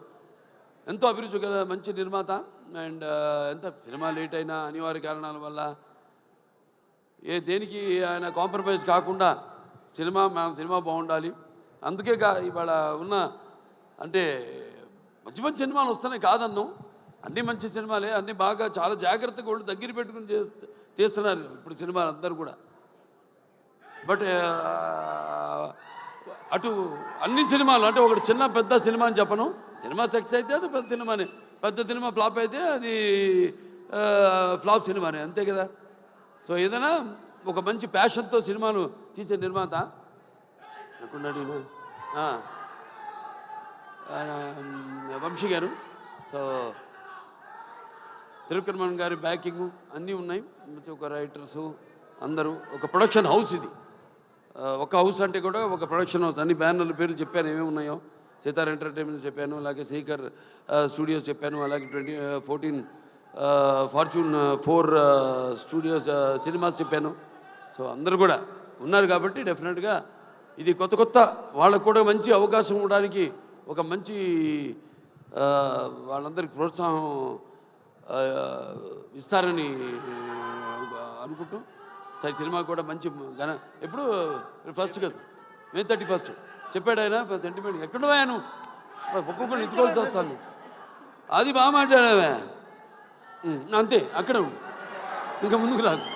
ఎంతో అభిరుచి గల మంచి నిర్మాత. అండ్ ఎంత సినిమా లేట్ అయినా అనివార్య కారణాల వల్ల దేనికి ఆయన కాంప్రమైజ్ కాకుండా సినిమా బాగుండాలి. అందుకే ఇవాళ ఉన్న అంటే మంచి మంచి సినిమాలు వస్తున్నాయి కాదన్నాం, అన్నీ మంచి సినిమాలే, అన్నీ బాగా చాలా జాగ్రత్తగా కూడా దగ్గర పెట్టుకుని తీస్తున్నారు ఇప్పుడు సినిమాలు అందరూ కూడా. బట్ అటు అన్ని సినిమాలు అంటే ఒకటి చిన్న పెద్ద సినిమా అని చెప్పను, సినిమా సక్సెస్ అయితే అది పెద్ద సినిమానే, పెద్ద సినిమా ఫ్లాప్ అయితే అది ఫ్లాప్ సినిమానే, అంతే కదా. సో ఏదైనా ఒక మంచి ప్యాషన్తో సినిమాను తీసే నిర్మాత అనుకున్నాడు వంశీ గారు. సో త్రివిక్రమన్ గారి బ్యాకింగ్ అన్నీ ఉన్నాయి, ఒక రైటర్సు అందరూ, ఒక ప్రొడక్షన్ హౌస్ ఇది. ఒక హౌస్ అంటే కూడా ఒక ప్రొడక్షన్ హౌస్. అన్ని బ్యానర్ల పేర్లు చెప్పాను ఏమేమి ఉన్నాయో, సితార్ ఎంటర్టైన్మెంట్ చెప్పాను, అలాగే శ్రీకర్ స్టూడియోస్ చెప్పాను, అలాగే 14 ఫార్చ్యూన్ 4 స్టూడియోస్ సినిమాస్ చెప్పాను. సో అందరూ కూడా ఉన్నారు కాబట్టి డెఫినెట్గా ఇది కొత్త కొత్త వాళ్ళకు కూడా మంచి అవకాశం ఇవ్వడానికి ఒక మంచి వాళ్ళందరికీ ప్రోత్సాహం ఇస్తారని అనుకుంటూ సరే సినిమా కూడా మంచి ఎప్పుడు ఫస్ట్ కదా May 31 చెప్పాడు ఆయన సెంటిమెంట్ ఎక్కడో ఆయన ఒక్కొక్కరు ఎత్తుకోవాల్సి వస్తాను అది బాగా మాట్లాడావే అంతే అక్కడ ఇంకా ముందుకు రాకు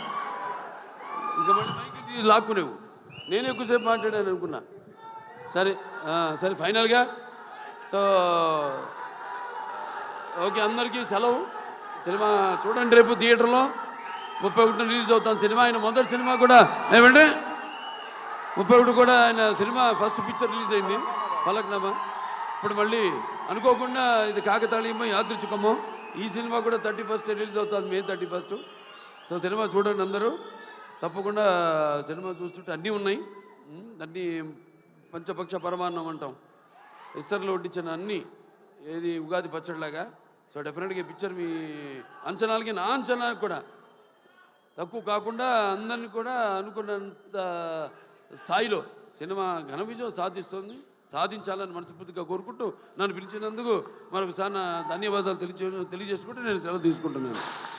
ఇంకా మళ్ళీ మైకి లాక్కునేవు నేను ఎక్కువసేపు మాట్లాడాను అనుకున్నా సరే సరే ఫైనల్గా సో ఓకే అందరికీ సెలవు సినిమా చూడండి రేపు థియేటర్లో 31 రిలీజ్ అవుతాను సినిమా ఆయన మొదటి సినిమా కూడా ఏమంటే 31 కూడా ఆయన సినిమా ఫస్ట్ పిక్చర్ రిలీజ్ అయింది ఫలక్నామా ఇప్పుడు మళ్ళీ అనుకోకుండా ఇది కాకతాళీయమో యాదృచ్ఛికమో ఈ సినిమా కూడా 31 రిలీజ్ అవుతుంది May 31 సో సినిమా చూడండి అందరూ తప్పకుండా సినిమా చూస్తుంటే అన్నీ ఉన్నాయి అన్నీ పంచపక్ష పరమాన్నం అంటాం ఇస్తర్లో వడ్డించిన అన్నీ ఏది ఉగాది పచ్చడిలాగా సో డెఫినెట్గా పిక్చర్ మీ అంచనాలకి నా అంచనాలకు కూడా తక్కువ కాకుండా అందరినీ కూడా అనుకున్నంత స్థాయిలో సినిమా ఘన విజయం సాధించాలని మనస్ఫూర్తిగా కోరుకుంటూ నన్ను పిలిచినందుకు మరొకసారి ధన్యవాదాలు తెలియజేసుకుంటూ నేను సెలవు తీసుకుంటున్నాను.